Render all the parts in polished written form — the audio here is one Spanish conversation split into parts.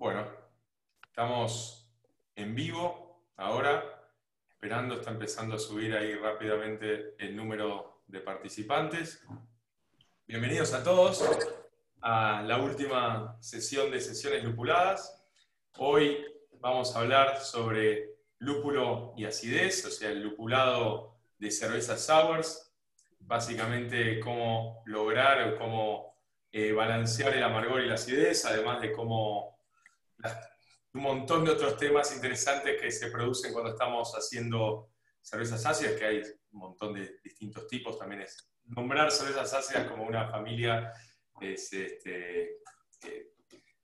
Bueno, estamos en vivo ahora, esperando, está empezando a subir ahí rápidamente el número de participantes. Bienvenidos a todos a la última sesión de sesiones lupuladas. Hoy vamos a hablar sobre lúpulo y acidez, o sea, el lupulado de cervezas sours, básicamente cómo lograr o cómo balancear el amargor y la acidez, además de cómo un montón de otros temas interesantes que se producen cuando estamos haciendo cervezas ácidas, que hay un montón de distintos tipos. También es nombrar cervezas ácidas como una familia es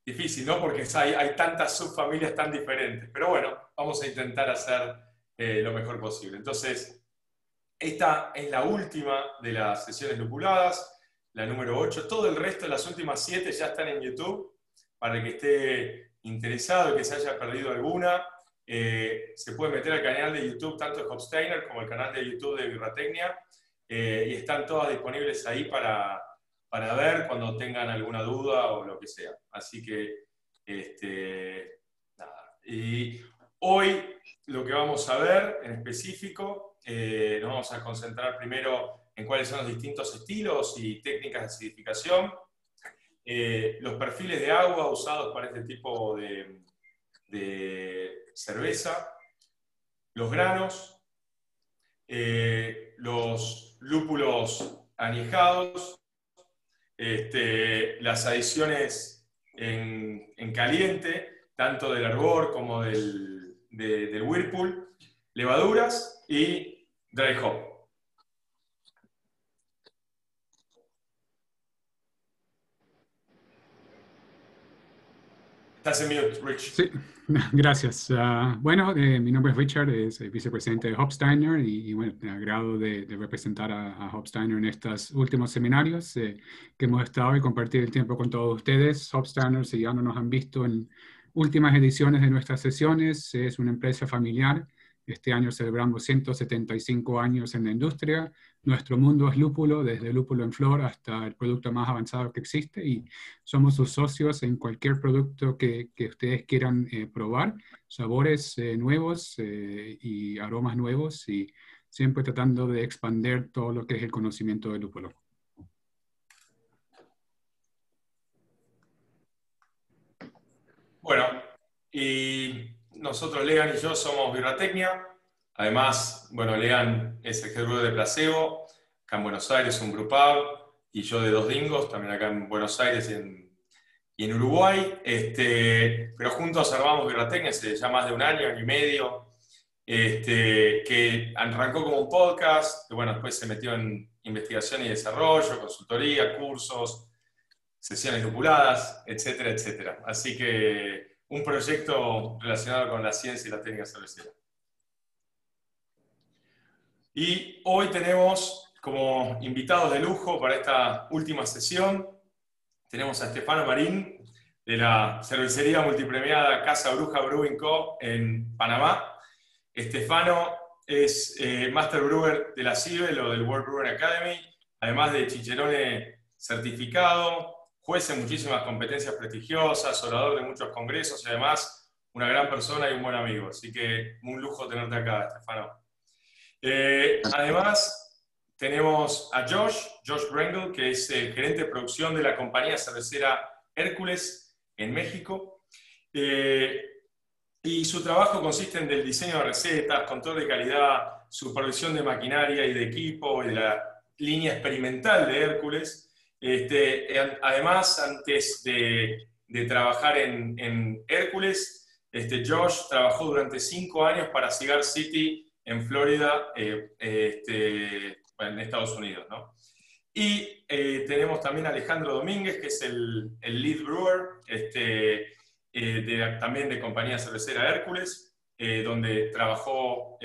difícil, ¿no? Porque hay tantas subfamilias tan diferentes. Pero bueno, vamos a intentar hacer lo mejor posible. Entonces, esta es la última de las sesiones lupuladas, la número 8. Todo el resto, las últimas 7 ya están en YouTube, para el que esté interesado y que se haya perdido alguna. Se puede meter al canal de YouTube tanto de Hopsteiner como el canal de YouTube de Birratecnia, y están todas disponibles ahí para ver cuando tengan alguna duda o lo que sea. Así que, nada. Y hoy lo que vamos a ver en específico, nos vamos a concentrar primero en cuáles son los distintos estilos y técnicas de acidificación, los perfiles de agua usados para este tipo de cerveza, los granos, los lúpulos añejados, las adiciones en caliente, tanto del Arbor como del Whirlpool, levaduras y dry hop. Estás en mute, Rich. Sí, gracias. Bueno, mi nombre es Richard, es el vicepresidente de Hopsteiner y bueno, me agrado de representar a Hopsteiner en estos últimos seminarios que hemos estado y compartir el tiempo con todos ustedes. Hopsteiner, si ya no nos han visto en últimas ediciones de nuestras sesiones, es una empresa familiar. Este año celebramos 175 años en la industria. Nuestro mundo es lúpulo, desde el lúpulo en flor hasta el producto más avanzado que existe, y somos sus socios en cualquier producto que ustedes quieran probar, sabores nuevos y aromas nuevos, y siempre tratando de expandir todo lo que es el conocimiento del lúpulo. Bueno, y nosotros, Legan y yo, somos Birratecnia. Además, bueno, Legan es el head brewer de Placebo, acá en Buenos Aires, un brewpub, y yo de Dos Dingos, también acá en Buenos Aires y en Uruguay. Pero juntos armamos Birratecnia hace ya más de un año y medio, que arrancó como un podcast, que bueno, después se metió en investigación y desarrollo, consultoría, cursos, sesiones lupuladas, etcétera, etcétera. Así que un proyecto relacionado con la ciencia y la técnica cervecera. Y hoy tenemos como invitados de lujo para esta última sesión, tenemos a Stefano Marín, de la cervecería multipremiada Casa Bruja Brewing Co. en Panamá. Stefano es Master Brewer de la CIBEL o del World Brewing Academy, además de Cicerone certificado, juez en muchísimas competencias prestigiosas, orador de muchos congresos y además una gran persona y un buen amigo. Así que un lujo tenerte acá, Stefano. Además, tenemos a Josh Brengel, que es gerente de producción de la compañía cervecera Hércules en México. Y su trabajo consiste en el diseño de recetas, control de calidad, supervisión de maquinaria y de equipo, y de la línea experimental de Hércules. Además, antes de trabajar en Hércules, Josh trabajó durante 5 años para Cigar City en Florida, en Estados Unidos, ¿no? Y tenemos también a Alejandro Domínguez, que es el lead brewer, también de compañía cervecera Hércules, donde trabajó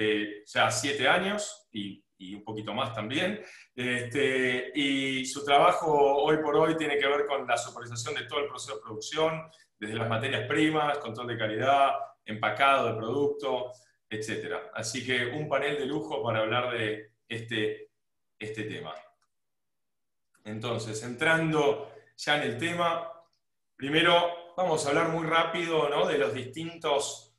ya 7 años y un poquito más también. Y su trabajo hoy por hoy tiene que ver con la supervisación de todo el proceso de producción, desde las materias primas, control de calidad, empacado de producto, etc. Así que un panel de lujo para hablar de este tema. Entonces, entrando ya en el tema, primero vamos a hablar muy rápido, ¿no?, de los distintos,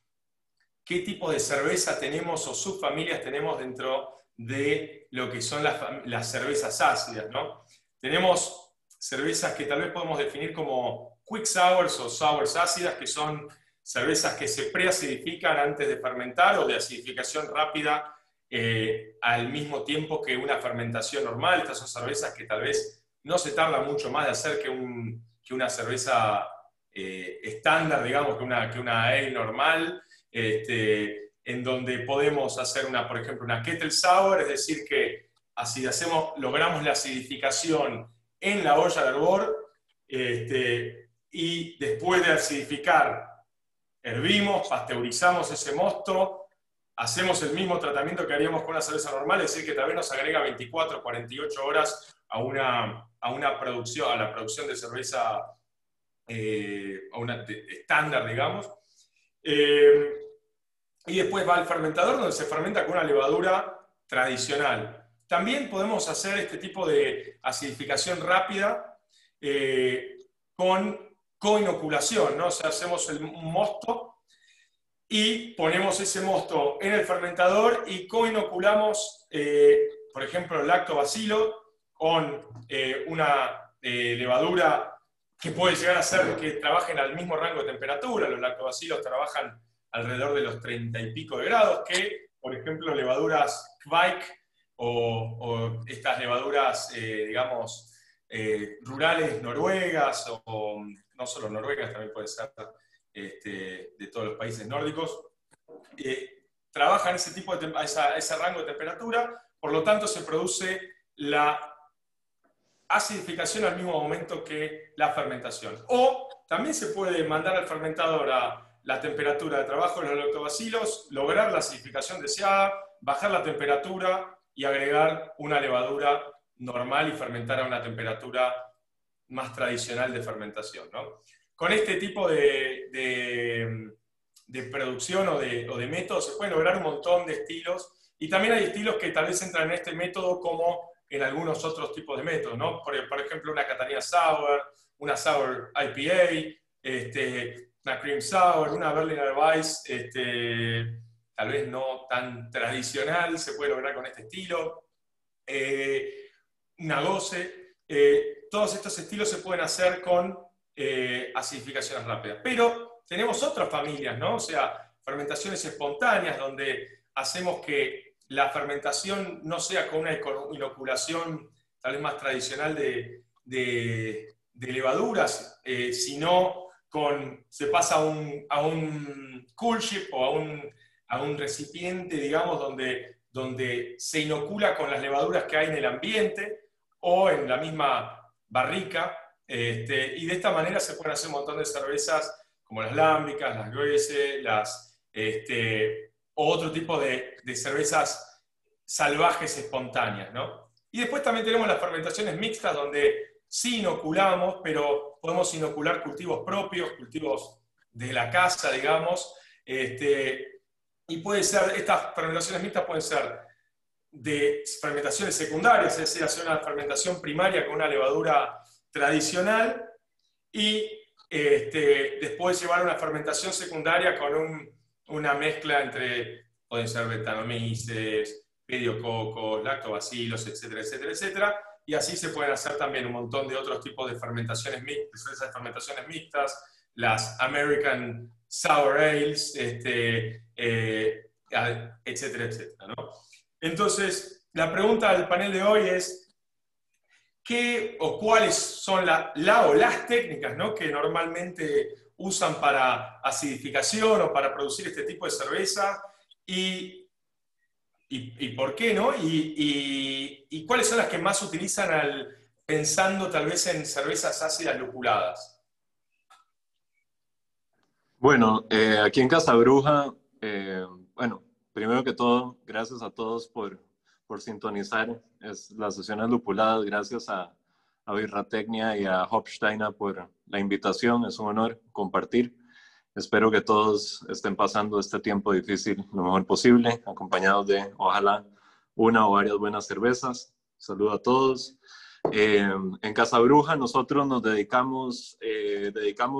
qué tipo de cerveza tenemos o subfamilias tenemos dentro de lo que son las cervezas ácidas, ¿no? Tenemos cervezas que tal vez podemos definir como quick sours o sours ácidas, que son cervezas que se preacidifican antes de fermentar o de acidificación rápida al mismo tiempo que una fermentación normal. Estas son cervezas que tal vez no se tarda mucho más de hacer que una cerveza estándar, digamos, que una ale normal, en donde podemos hacer, por ejemplo, una kettle sour, es decir, que así logramos la acidificación en la olla de hervor, y después de acidificar, hervimos, pasteurizamos ese mosto, hacemos el mismo tratamiento que haríamos con una cerveza normal, es decir, que tal vez nos agrega 24 o 48 horas a la producción de cerveza estándar, digamos. Y después va al fermentador, donde se fermenta con una levadura tradicional. También podemos hacer este tipo de acidificación rápida con coinoculación, ¿no? O sea, hacemos un mosto y ponemos ese mosto en el fermentador y coinoculamos, por ejemplo, el lactobacilo con una levadura que puede llegar a ser que trabajen al mismo rango de temperatura. Los lactobacilos trabajan alrededor de los 30 y pico de grados, que, por ejemplo, levaduras Kveik o estas levaduras, digamos, rurales noruegas, o no solo noruegas, también puede ser de todos los países nórdicos, trabajan ese rango de temperatura, por lo tanto se produce la acidificación al mismo momento que la fermentación. O también se puede mandar al fermentador a la temperatura de trabajo de los lactobacilos, lograr la acidificación deseada, bajar la temperatura y agregar una levadura normal y fermentar a una temperatura más tradicional de fermentación, ¿no? Con este tipo de producción o de métodos se pueden lograr un montón de estilos, y también hay estilos que tal vez entran en este método como en algunos otros tipos de métodos, ¿no? Por ejemplo, una Catania Sour, una Sour IPA, una Cream Sour, una Berliner Weiss, tal vez no tan tradicional, se puede lograr con este estilo. Una Gose. Todos estos estilos se pueden hacer con acidificaciones rápidas. Pero tenemos otras familias, ¿no? O sea, fermentaciones espontáneas, donde hacemos que la fermentación no sea con una inoculación tal vez más tradicional de levaduras, sino se pasa a un coolship o a un recipiente, digamos, donde se inocula con las levaduras que hay en el ambiente o en la misma barrica, y de esta manera se pueden hacer un montón de cervezas como las lámbricas, las Grese, o otro tipo de cervezas salvajes espontáneas, ¿no? Y después también tenemos las fermentaciones mixtas, donde sí inoculamos, pero podemos inocular cultivos propios, cultivos de la casa, digamos, y estas fermentaciones mixtas pueden ser de fermentaciones secundarias, es decir, hacer una fermentación primaria con una levadura tradicional y después llevar una fermentación secundaria con una mezcla entre, pueden ser Brettanomyces, pediococos, lactobacilos, etcétera, etcétera, etcétera, y así se pueden hacer también un montón de otros tipos de fermentaciones mixtas, esas fermentaciones mixtas, las American Sour Ales, etcétera, etcétera, ¿no? Entonces, la pregunta del panel de hoy es, ¿qué o cuáles son o las técnicas, ¿no?, que normalmente usan para acidificación o para producir este tipo de cerveza? ¿Y por qué, no? ¿Y cuáles son las que más utilizan pensando tal vez en cervezas ácidas lupuladas? Bueno, aquí en Casabruja, bueno, primero que todo, gracias a todos por sintonizar las sesiones lupuladas. Gracias a Birratecnia y a Hopsteiner por la invitación. Es un honor compartir. Espero que todos estén pasando este tiempo difícil lo mejor posible, acompañados de, ojalá, una o varias buenas cervezas. Saludo a todos. En Casa Bruja nosotros nos dedicamos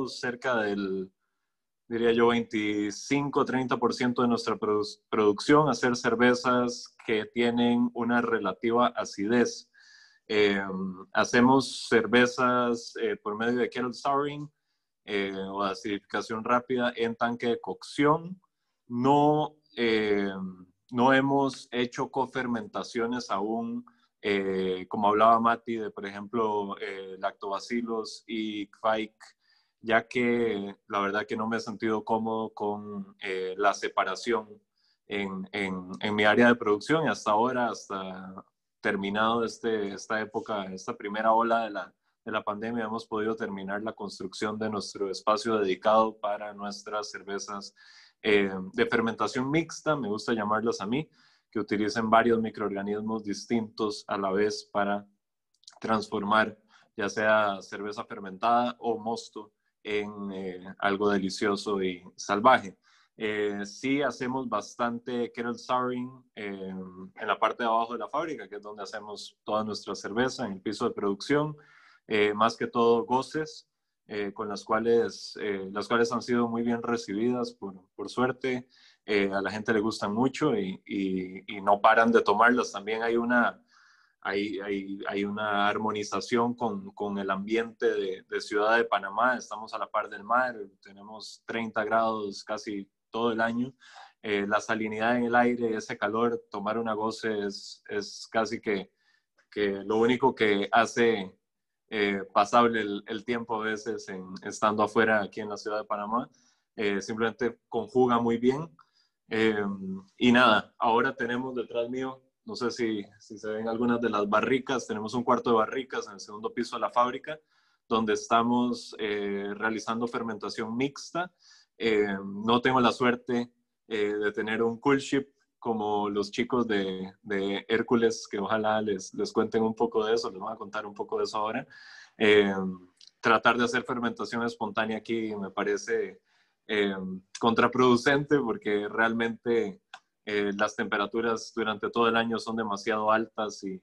cerca del, diría yo, 25-30% de nuestra producción a hacer cervezas que tienen una relativa acidez. Hacemos cervezas por medio de kettle souring o acidificación rápida en tanque de cocción. No hemos hecho cofermentaciones aún, como hablaba Mati, de por ejemplo lactobacillus y kveik, ya que la verdad que no me he sentido cómodo con la separación en mi área de producción, y hasta ahora, hasta terminado esta época, esta primera ola de la pandemia, hemos podido terminar la construcción de nuestro espacio dedicado para nuestras cervezas de fermentación mixta, me gusta llamarlas a mí, que utilicen varios microorganismos distintos a la vez para transformar ya sea cerveza fermentada o mosto en algo delicioso y salvaje. Sí hacemos bastante kettle souring en la parte de abajo de la fábrica, que es donde hacemos toda nuestra cerveza, en el piso de producción, más que todo goces, con las cuales han sido muy bien recibidas, por suerte. A la gente le gustan mucho y no paran de tomarlas. También hay una armonización con el ambiente de Ciudad de Panamá. Estamos a la par del mar, tenemos 30 grados casi todo el año. La salinidad en el aire y ese calor, tomar una goce es casi que lo único que hace pasable el tiempo a veces estando afuera aquí en la Ciudad de Panamá. Simplemente conjuga muy bien. Y nada, ahora tenemos detrás mío, no sé si se ven algunas de las barricas, tenemos un cuarto de barricas en el segundo piso de la fábrica, donde estamos realizando fermentación mixta. No tengo la suerte de tener un cool ship como los chicos de Hércules, que ojalá les cuenten un poco de eso, les voy a contar un poco de eso ahora. Tratar de hacer fermentación espontánea aquí me parece contraproducente, porque realmente las temperaturas durante todo el año son demasiado altas y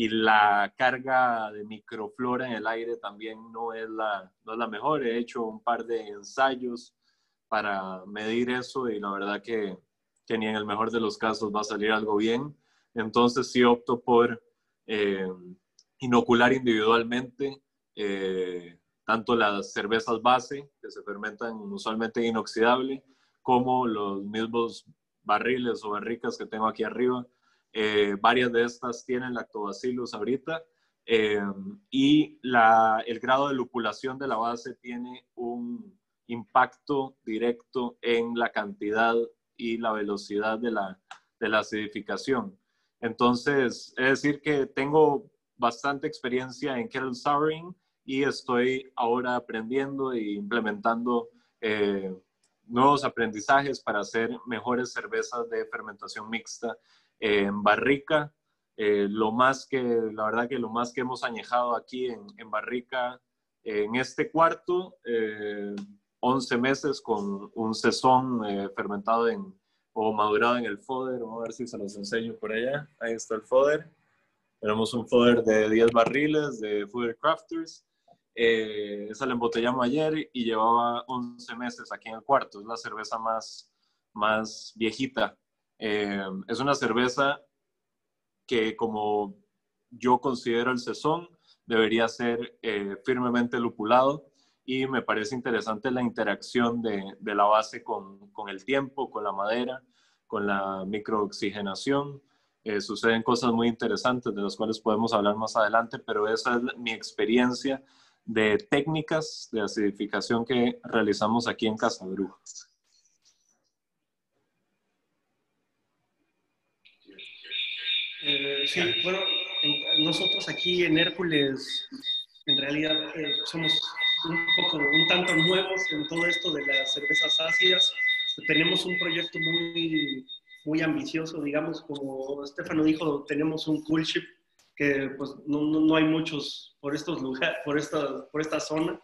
la carga de microflora en el aire también no es la mejor. He hecho un par de ensayos para medir eso y la verdad que ni en el mejor de los casos va a salir algo bien. Entonces sí opto por inocular individualmente tanto las cervezas base, que se fermentan usualmente inoxidable, como los mismos barriles o barricas que tengo aquí arriba. Varias de estas tienen lactobacillus ahorita, y el grado de lupulación de la base tiene un impacto directo en la cantidad y la velocidad de la acidificación. Entonces, es decir que tengo bastante experiencia en kettle souring y estoy ahora aprendiendo e implementando nuevos aprendizajes para hacer mejores cervezas de fermentación mixta en barrica. La verdad que lo más que hemos añejado aquí en barrica, en este cuarto, 11 meses con un sazón fermentado o madurado en el fóder. Vamos a ver si se los enseño por allá. Ahí está el fóder. Tenemos un fóder de 10 barriles de Fooder Crafters. Esa la embotellamos ayer y llevaba 11 meses aquí en el cuarto. Es la cerveza más viejita. Es una cerveza que, como yo considero el sazón, debería ser firmemente lupulado, y me parece interesante la interacción de la base con el tiempo, con la madera, con la microoxigenación. Suceden cosas muy interesantes de las cuales podemos hablar más adelante, pero esa es mi experiencia de técnicas de acidificación que realizamos aquí en Casa Bruja. Sí, bueno, nosotros aquí en Hércules en realidad somos un tanto nuevos en todo esto de las cervezas ácidas. Tenemos un proyecto muy ambicioso, digamos, como Stefano dijo, tenemos un cool ship que pues no hay muchos por estos lugares, por esta zona.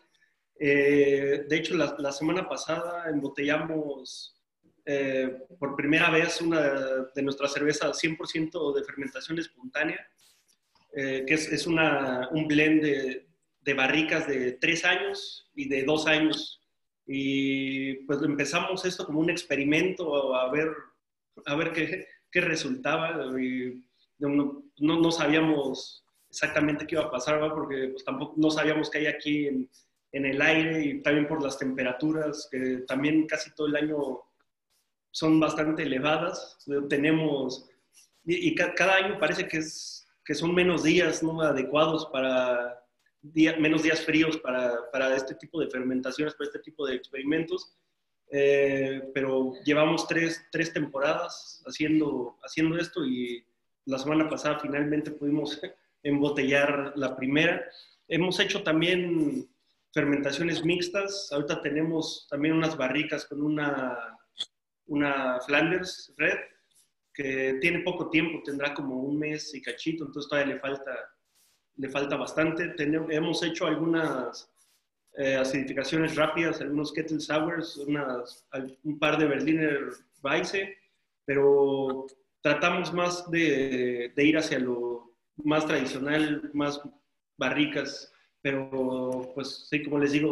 De hecho, la semana pasada embotellamos por primera vez una de nuestras cervezas 100% de fermentación espontánea. que es un blend de barricas de 3 años y de 2 años. Y pues empezamos esto como un experimento a ver qué resultaba. Y no sabíamos exactamente qué iba a pasar, ¿verdad? Porque pues, tampoco no sabíamos qué hay aquí en el aire, y también por las temperaturas, que también casi todo el año son bastante elevadas. Tenemos, y cada año parece que son menos días, ¿no?, adecuados para menos días fríos para este tipo de fermentaciones, para este tipo de experimentos. Pero llevamos tres temporadas haciendo esto, y la semana pasada finalmente pudimos embotellar la primera. Hemos hecho también fermentaciones mixtas. Ahorita tenemos también unas barricas con una Flanders Red, que tiene poco tiempo, tendrá como un mes y cachito, entonces todavía le falta bastante. Hemos hecho algunas acidificaciones rápidas, algunos kettle sours, un par de Berliner Weisse, pero tratamos más de ir hacia lo más tradicional, más barricas. Pero pues sí, como les digo,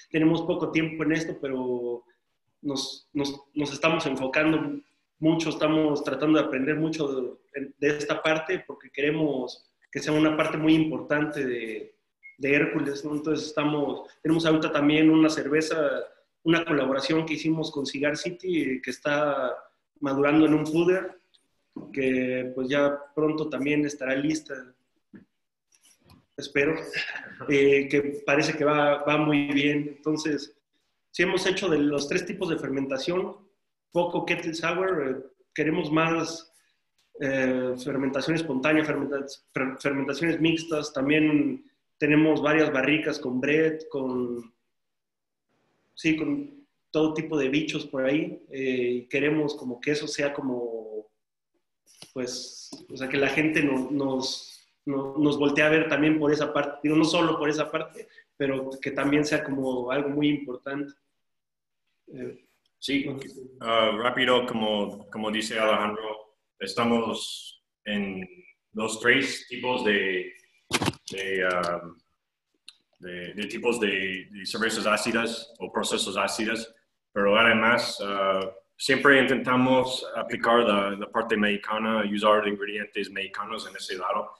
tenemos poco tiempo en esto, pero nos estamos enfocando mucho, estamos tratando de aprender mucho de esta parte, porque queremos que sea una parte muy importante de Hércules, ¿no? Entonces tenemos ahorita también una cerveza, una colaboración que hicimos con Cigar City, que está madurando en un fooder, que pues ya pronto también estará lista, espero, que parece que va muy bien. Entonces, sí hemos hecho de los 3 tipos de fermentación, poco kettle sour, queremos más fermentación espontánea, fermentaciones mixtas. También tenemos varias barricas con bread, con todo tipo de bichos por ahí. Queremos como que eso sea como, pues, o sea, que la gente nos voltee a ver también por esa parte. Digo, no solo por esa parte, pero que también sea como algo muy importante. Sí, rápido, como dice Alejandro, estamos en los 3 tipos de tipos de cervezas ácidas o procesos ácidos, pero además siempre intentamos aplicar la parte mexicana, usar ingredientes mexicanos en ese lado,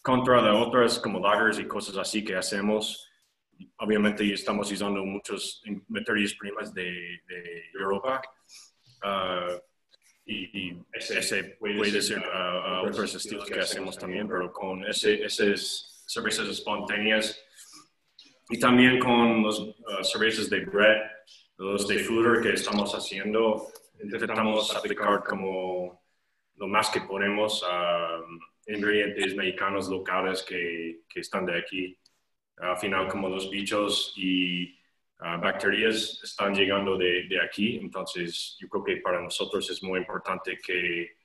contra de otras como lagers y cosas así que hacemos. Obviamente estamos usando muchas materias primas de Europa, y ese puede ser otros estilos que hacemos también, pero con esas cervezas espontáneas, y también con los cervezas de bread, los de fooder que estamos haciendo, intentamos aplicar como lo más que podemos ingredientes mexicanos locales que están de aquí. Al final, como los bichos y bacterias están llegando de aquí, entonces yo creo que para nosotros es muy importante que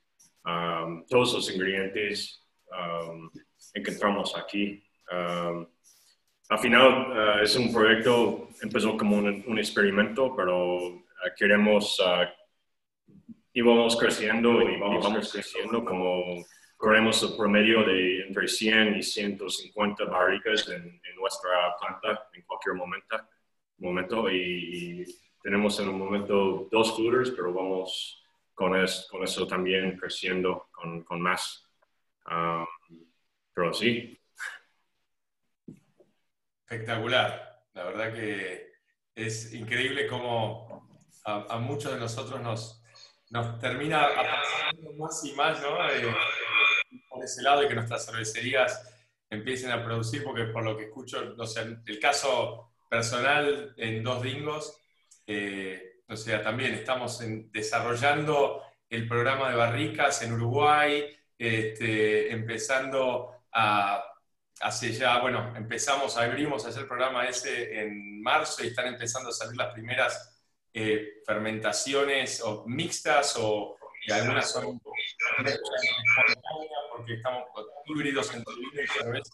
todos los ingredientes encontramos aquí. Al final es un proyecto, empezó como un experimento, pero íbamos creciendo y vamos creciendo, como corremos el promedio de entre 100 y 150 barricas en nuestra planta en cualquier momento, y tenemos en un momento 2 fooders, pero vamos con eso también creciendo con más. Pero sí. Espectacular. La verdad que es increíble cómo a muchos de nosotros nos termina apasionando más y más, ¿no? Por ese lado, de que nuestras cervecerías empiecen a producir, porque por lo que escucho, o sea, el caso personal en Dos Dingos, o sea, también estamos desarrollando el programa de barricas en Uruguay, empezando abrimos a hacer el programa ese en marzo, y están empezando a salir las primeras fermentaciones o mixtas, y algunas son porque estamos con híbridos entre vino y cerveza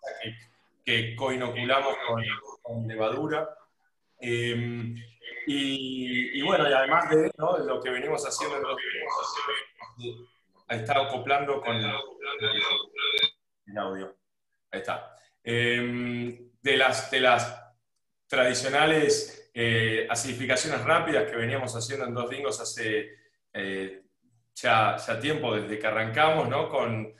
que coinoculamos con levadura. Y bueno, y además de, ¿no?, lo que venimos haciendo, está acoplando con Mi audio. Ahí está. De las tradicionales acidificaciones rápidas que veníamos haciendo en Dos Dingos hace ya tiempo, desde que arrancamos, ¿no? Con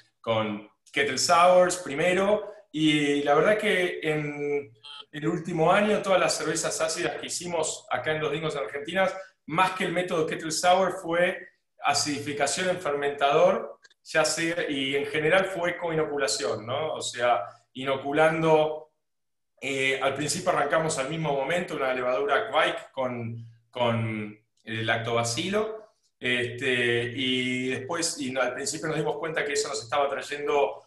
Kettle Sours primero, y la verdad que en el último año todas las cervezas ácidas que hicimos acá en Dos Dingos, en Argentina, más que el método Kettle Sour, fue acidificación en fermentador, ya sea, y en general fue con inoculación, ¿no? O sea, inoculando, al principio arrancamos al mismo momento una levadura Kveik con el lactobacilo, y después, al principio nos dimos cuenta que eso nos estaba trayendo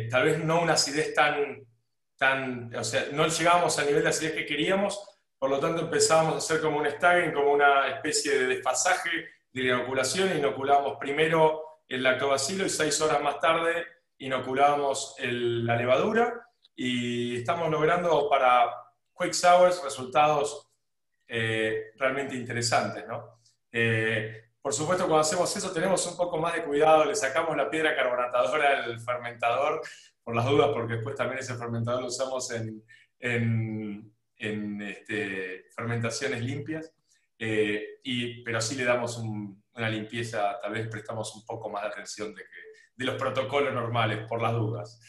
tal vez no una acidez o sea, no llegábamos al nivel de acidez que queríamos, por lo tanto empezábamos a hacer como un staggering, como una especie de desfasaje de la inoculación. Inoculábamos primero el lactobacilo y 6 horas más tarde inoculábamos la levadura, y estamos logrando para Quick Sours resultados realmente interesantes, ¿no? Por supuesto, cuando hacemos eso tenemos un poco más de cuidado, le sacamos la piedra carbonatadora al fermentador, por las dudas, porque después también ese fermentador lo usamos en fermentaciones limpias, pero sí le damos una limpieza, tal vez prestamos un poco más de atención de los protocolos normales, por las dudas.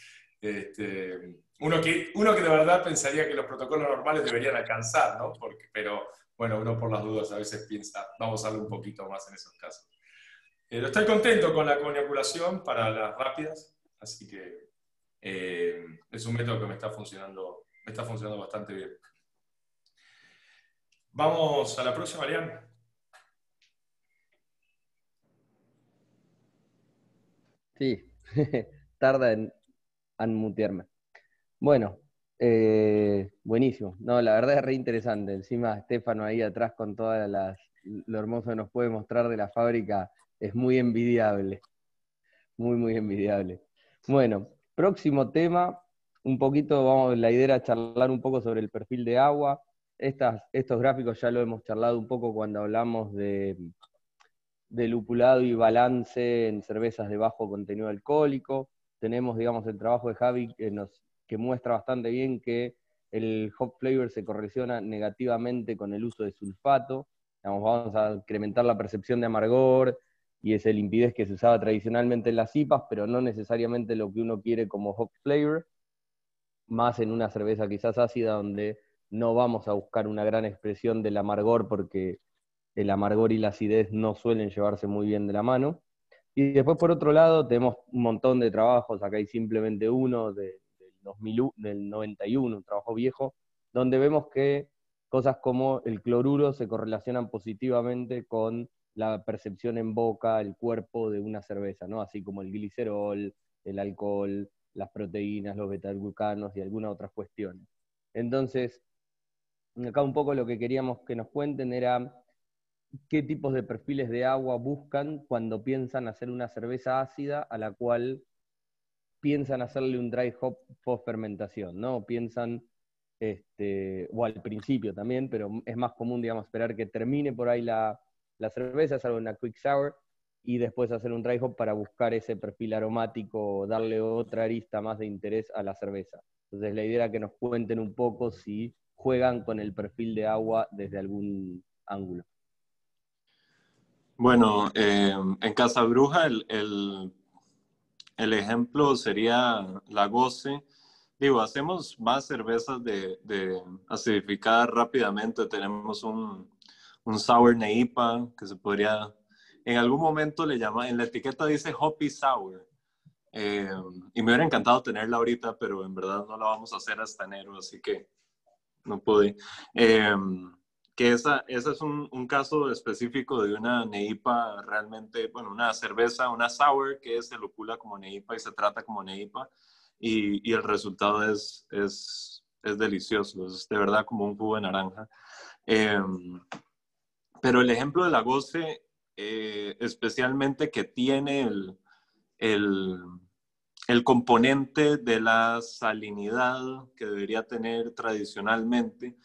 Uno que de verdad pensaría que los protocolos normales deberían alcanzar, ¿no? Pero bueno, uno por las dudas a veces piensa, vamos a darle un poquito más en esos casos. Estoy contento con la inoculación para las rápidas, así que es un método que me está funcionando bastante bien. Vamos a la próxima, Lian. Sí, tarda en unmutearme. Bueno, buenísimo. No, la verdad es re interesante. Encima Estefano ahí atrás con todas lo hermoso que nos puede mostrar de la fábrica es muy envidiable. Muy, muy envidiable. Bueno, próximo tema, la idea era charlar un poco sobre el perfil de agua. Estos gráficos ya lo hemos charlado un poco cuando hablamos de lupulado y balance en cervezas de bajo contenido alcohólico. Tenemos, digamos, el trabajo de Javi que muestra bastante bien que el hop flavor se correlaciona negativamente con el uso de sulfato. Digamos, vamos a incrementar la percepción de amargor, y es el limpidez que se usaba tradicionalmente en las IPAs, pero no necesariamente lo que uno quiere como hop flavor, más en una cerveza quizás ácida donde no vamos a buscar una gran expresión del amargor, porque el amargor y la acidez no suelen llevarse muy bien de la mano. Y después, por otro lado, tenemos un montón de trabajos, acá hay simplemente uno del 91, un trabajo viejo, donde vemos que cosas como el cloruro se correlacionan positivamente con la percepción en boca, el cuerpo de una cerveza, ¿no? Así como el glicerol, el alcohol, las proteínas, los beta-glucanos y algunas otras cuestiones. Entonces, acá un poco lo que queríamos que nos cuenten era qué tipos de perfiles de agua buscan cuando piensan hacer una cerveza ácida a la cual piensan hacerle un dry hop post fermentación, ¿no? Piensan, o al principio también, pero es más común, digamos, esperar que termine por ahí la cerveza, salvo una quick sour, y después hacer un dry hop para buscar ese perfil aromático, darle otra arista más de interés a la cerveza. Entonces la idea era que nos cuenten un poco si juegan con el perfil de agua desde algún ángulo. Bueno, en Casabruja el ejemplo sería la Gose. Digo, hacemos más cervezas de acidificar rápidamente. Tenemos un Sour Neipa que se podría, en algún momento le llama, en la etiqueta dice Hoppy Sour. Y me hubiera encantado tenerla ahorita, pero en verdad no la vamos a hacer hasta enero, así que no pude. Que esa es un caso específico de una neipa realmente, bueno, una cerveza, una sour que se lupula como neipa y se trata como neipa, y el resultado es delicioso, es de verdad como un jugo de naranja. Pero el ejemplo de la Gose, especialmente que tiene el componente de la salinidad que debería tener tradicionalmente.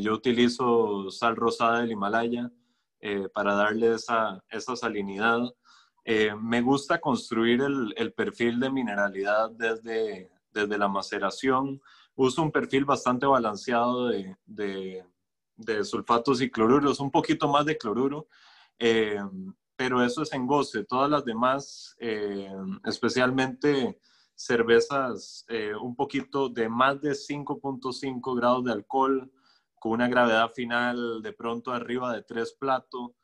Yo utilizo sal rosada del Himalaya para darle esa salinidad. Me gusta construir el perfil de mineralidad desde la maceración. Uso un perfil bastante balanceado de sulfatos y cloruros, un poquito más de cloruro, pero eso es en goce. Todas las demás, especialmente cervezas un poquito de más de 5.5 grados de alcohol, con una gravedad final de pronto arriba de 3 plato.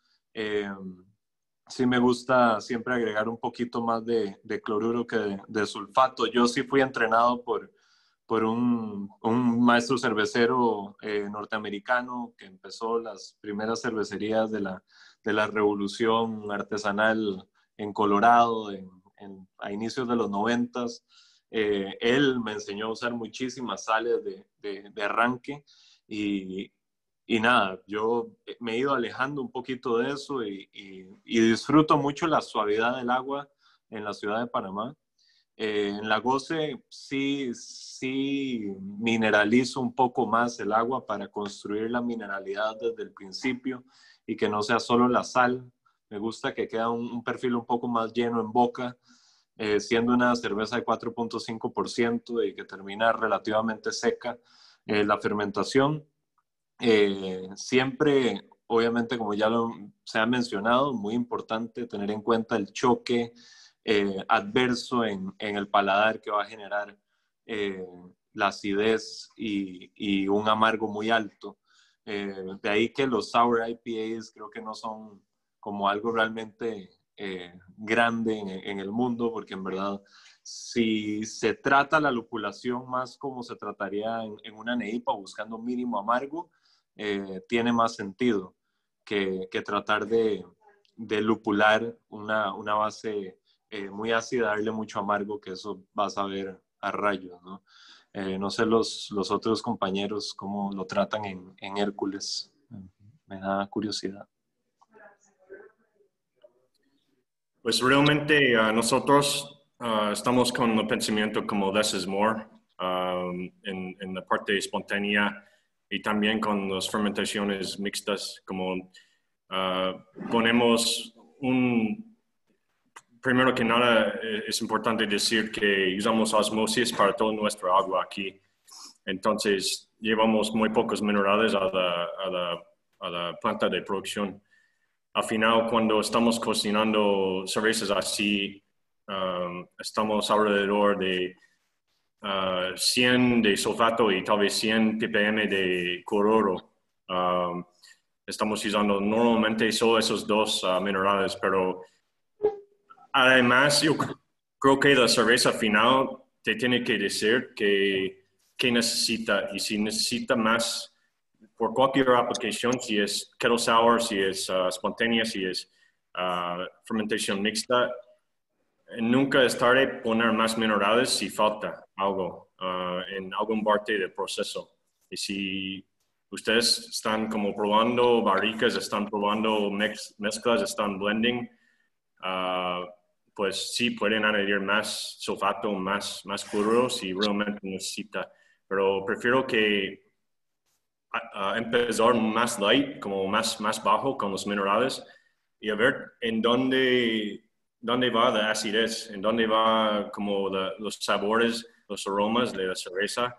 Sí me gusta siempre agregar un poquito más de cloruro que de sulfato. Yo sí fui entrenado por un maestro cervecero norteamericano que empezó las primeras cervecerías de la revolución artesanal en Colorado a inicios de los 90s. Él me enseñó a usar muchísimas sales de arranque y nada, yo me he ido alejando un poquito de eso y disfruto mucho la suavidad del agua en la ciudad de Panamá. En la Goce sí mineralizo un poco más el agua para construir la mineralidad desde el principio y que no sea solo la sal. Me gusta que quede un perfil un poco más lleno en boca, siendo una cerveza de 4.5% y que termina relativamente seca la fermentación. Siempre, obviamente, como ya se ha mencionado, muy importante tener en cuenta el choque adverso en el paladar que va a generar la acidez y un amargo muy alto. De ahí que los sour IPAs creo que no son como algo realmente grande en el mundo, porque en verdad si se trata la lupulación más como se trataría en una NEIPA, buscando mínimo amargo, tiene más sentido que tratar de lupular una base muy ácida, darle mucho amargo, que eso vas a ver a rayos, ¿no? No sé los otros compañeros cómo lo tratan en Hércules. Me da curiosidad. Pues realmente nosotros estamos con el pensamiento como less is more en la parte espontánea y también con las fermentaciones mixtas, como ponemos primero que nada es importante decir que usamos osmosis para toda nuestra agua aquí. Entonces llevamos muy pocos minerales a la planta de producción. Al final, cuando estamos cocinando cervezas así, estamos alrededor de 100 de sulfato y tal vez 100 ppm de cloruro. Estamos usando normalmente solo esos dos minerales, pero además yo creo que la cerveza final te tiene que decir que necesita, y si necesita más por cualquier aplicación, si es kettle sour, si es espontánea, si es fermentación mixta, nunca es tarde poner más minerales si falta algo en algún parte del proceso. Y si ustedes están como probando barricas, están probando mezclas, están blending, pues sí pueden añadir más sulfato, más cloruro si realmente necesita. Pero prefiero que empezar más light, como más bajo con los minerales y a ver en dónde va la acidez, en dónde va como los sabores, los aromas de la cerveza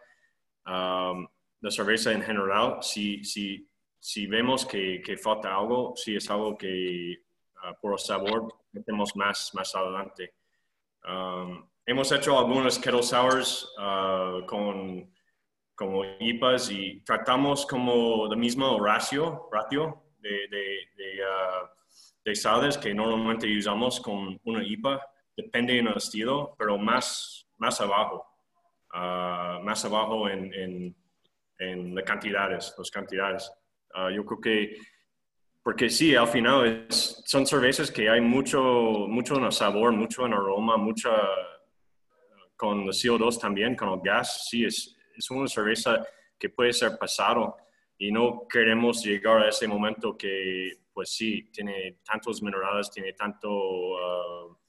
en general. Si vemos que falta algo, si es algo que por el sabor metemos más adelante. Hemos hecho algunos kettle sours como IPAs y tratamos como el mismo ratio de sales que normalmente usamos con una IPA, depende del estilo, pero más abajo en las cantidades. Yo creo que, porque sí, al final son cervezas que hay mucho en el sabor, mucho en el aroma, con el CO2 también, con el gas. Sí, es una cerveza que puede ser pasado y no queremos llegar a ese momento que, pues sí, tiene tantos minerales, tiene tanto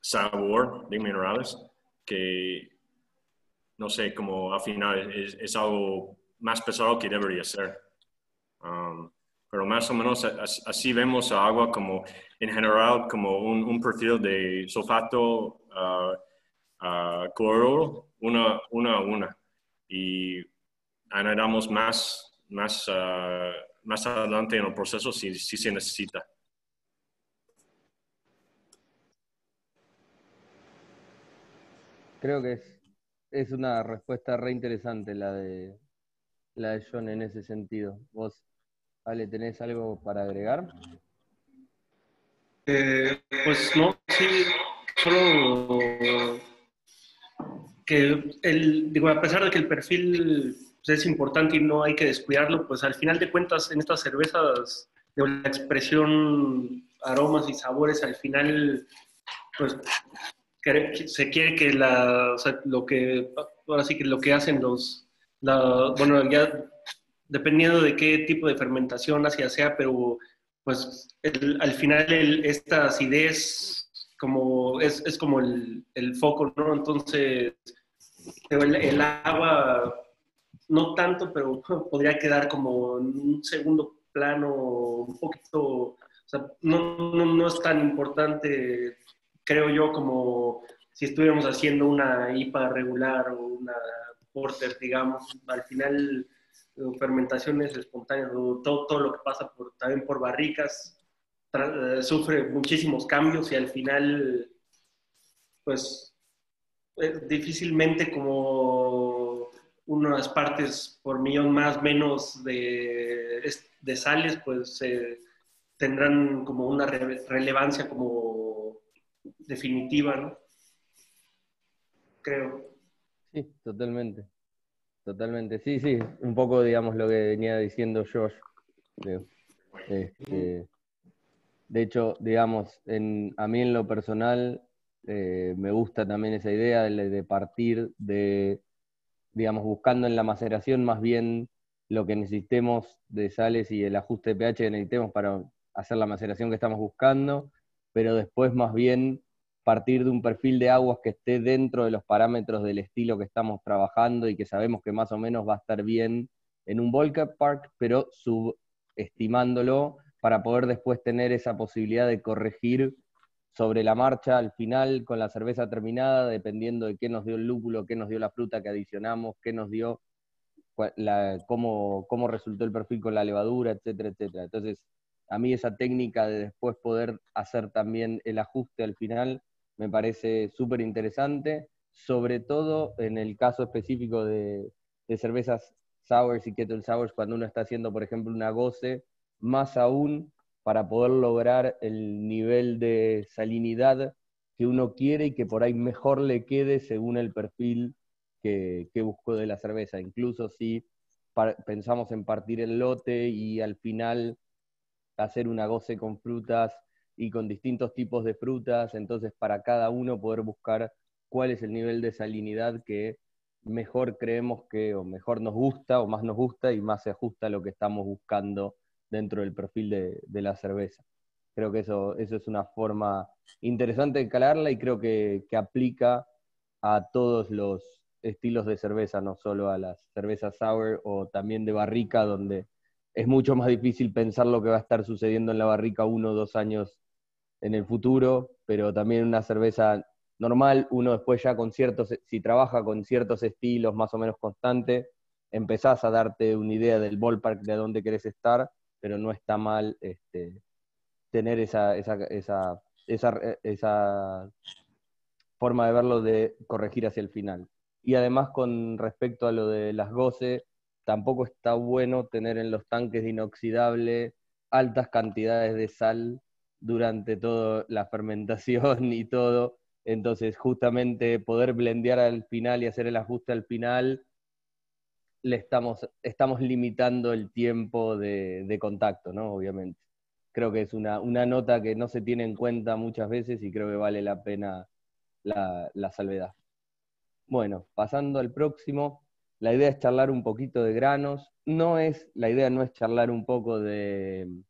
sabor de minerales que, no sé, como al final es algo más pesado que debería ser. pero más o menos así vemos a agua como en general como un perfil de sulfato cloruro, una a una. Y añadamos más adelante en el proceso si se necesita. Creo que es una respuesta re interesante la de John en ese sentido. ¿Vos, Ale, tenés algo para agregar? Pues no, sí, solo que digo, a pesar de que el perfil pues, es importante y no hay que descuidarlo, pues al final de cuentas en estas cervezas, digo, la expresión aromas y sabores al final, pues se quiere que o sea, ahora sí que lo que hacen bueno, ya dependiendo de qué tipo de fermentación hacia sea, pero pues al final esta acidez es como el foco, ¿no? Entonces, el agua no tanto, pero podría quedar como en un segundo plano, un poquito, o sea, no es tan importante, creo yo, como si estuviéramos haciendo una IPA regular o una porter, digamos. Al final, fermentaciones espontáneas, todo lo que pasa también por barricas, sufre muchísimos cambios y al final, pues, difícilmente como unas partes por millón más menos de sales, pues tendrán como una relevancia como definitiva, ¿no? Creo. Sí, totalmente. Totalmente. Sí, sí, un poco, digamos, lo que venía diciendo Josh, creo. De hecho, digamos, a mí en lo personal me gusta también esa idea de partir de, digamos, buscando en la maceración más bien lo que necesitemos de sales y el ajuste de pH que necesitemos para hacer la maceración que estamos buscando, pero después más bien partir de un perfil de aguas que esté dentro de los parámetros del estilo que estamos trabajando y que sabemos que más o menos va a estar bien en un Volca Park, pero subestimándolo para poder después tener esa posibilidad de corregir sobre la marcha al final con la cerveza terminada, dependiendo de qué nos dio el lúpulo, qué nos dio la fruta que adicionamos, qué nos dio, cómo resultó el perfil con la levadura, etcétera, etcétera. Entonces, a mí esa técnica de después poder hacer también el ajuste al final me parece súper interesante, sobre todo en el caso específico de cervezas sours y kettle sours, cuando uno está haciendo, por ejemplo, una goce, más aún para poder lograr el nivel de salinidad que uno quiere y que por ahí mejor le quede según el perfil que buscó de la cerveza. Incluso si pensamos en partir el lote y al final hacer una goce con frutas y con distintos tipos de frutas, entonces para cada uno poder buscar cuál es el nivel de salinidad que mejor creemos que, o mejor nos gusta, o más nos gusta y más se ajusta a lo que estamos buscando dentro del perfil de la cerveza. Creo que eso es una forma interesante de calarla y creo que aplica a todos los estilos de cerveza, no solo a las cervezas sour o también de barrica, donde es mucho más difícil pensar lo que va a estar sucediendo en la barrica 1 o 2 años en el futuro, pero también una cerveza normal, uno después ya si trabaja con ciertos estilos más o menos constantes, empezás a darte una idea del ballpark de dónde querés estar, pero no está mal tener esa forma de verlo de corregir hacia el final. Y además con respecto a lo de las goce, tampoco está bueno tener en los tanques de inoxidable altas cantidades de sal durante toda la fermentación y todo. Entonces, justamente poder blendear al final y hacer el ajuste al final, estamos limitando el tiempo de contacto, ¿no? Obviamente. Creo que es una nota que no se tiene en cuenta muchas veces y creo que vale la pena la salvedad. Bueno, pasando al próximo, la idea es charlar un poquito de granos. La idea no es charlar un poco de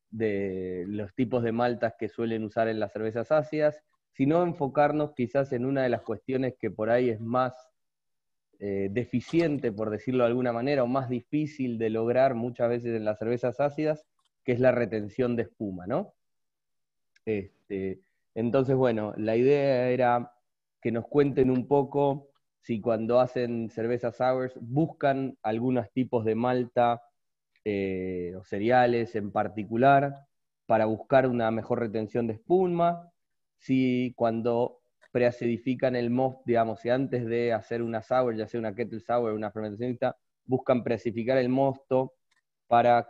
los tipos de maltas que suelen usar en las cervezas ácidas, sino enfocarnos quizás en una de las cuestiones que por ahí es más deficiente, por decirlo de alguna manera, o más difícil de lograr muchas veces en las cervezas ácidas, que es la retención de espuma, ¿no? Entonces, bueno, la idea era que nos cuenten un poco si cuando hacen cervezas sours buscan algunos tipos de malta o cereales en particular para buscar una mejor retención de espuma, si cuando preacidifican el mosto, digamos, si antes de hacer una sour, ya sea una kettle sour o una fermentacionista, buscan preacidificar el mosto para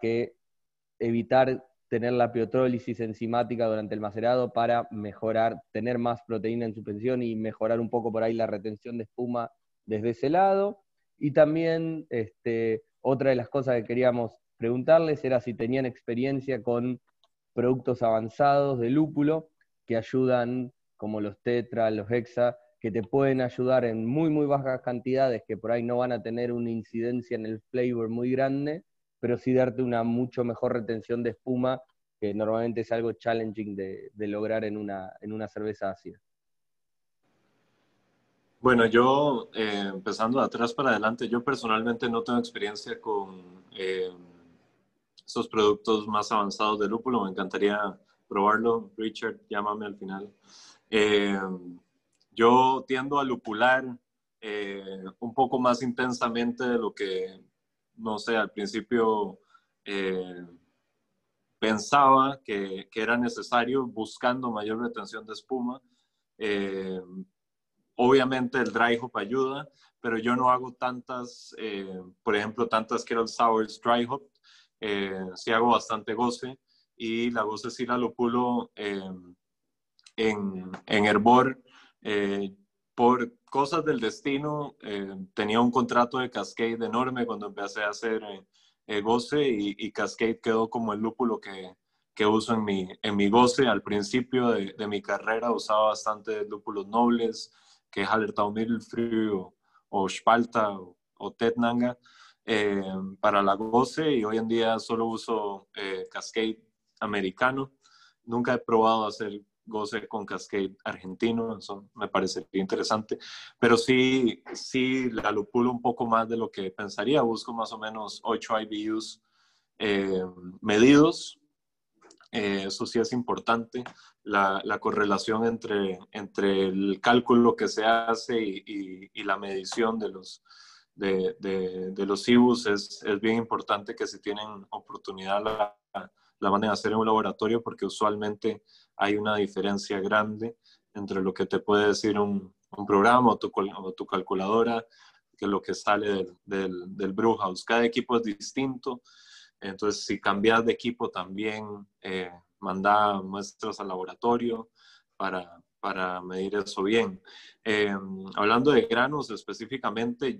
evitar tener la piotrólisis enzimática durante el macerado para mejorar, tener más proteína en suspensión y mejorar un poco por ahí la retención de espuma desde ese lado. Y también otra de las cosas que queríamos preguntarles era si tenían experiencia con productos avanzados de lúpulo que ayudan, como los tetra, los hexa, que te pueden ayudar en muy, muy bajas cantidades, que por ahí no van a tener una incidencia en el flavor muy grande, pero sí darte una mucho mejor retención de espuma, que normalmente es algo challenging de lograr en una cerveza ácida. Bueno, yo, empezando de atrás para adelante, yo personalmente no tengo experiencia con esos productos más avanzados de lúpulo. Me encantaría probarlo. Richard, llámame al final. Yo tiendo a lupular un poco más intensamente de lo que, no sé, al principio pensaba que era necesario, buscando mayor retención de espuma. Obviamente el dry hop ayuda, pero yo no hago tantas, por ejemplo, tantas kettle sours dry hop. Sí hago bastante goce, y la goce sí la lupulo en hervor. Por cosas del destino, tenía un contrato de Cascade enorme cuando empecé a hacer goce, y Cascade quedó como el lúpulo que uso en mi goce. Al principio de mi carrera usaba bastante lúpulos nobles, que es Hallertau Mittelfrüh o Spalta o Tettnanger para la goce, y hoy en día solo uso Cascade americano. Nunca he probado hacer goce con Cascade argentino, eso me parecería interesante, pero sí la lupulo un poco más de lo que pensaría. Busco más o menos 8 IBUs medidos. Eso sí es importante, la correlación entre el cálculo que se hace y la medición de los IBUs es bien importante, que si tienen oportunidad la manden a hacer en un laboratorio, porque usualmente hay una diferencia grande entre lo que te puede decir un programa o tu calculadora, que lo que sale del brewhouse. Cada equipo es distinto. Entonces, si cambias de equipo también, manda muestras al laboratorio para medir eso bien. Hablando de granos específicamente,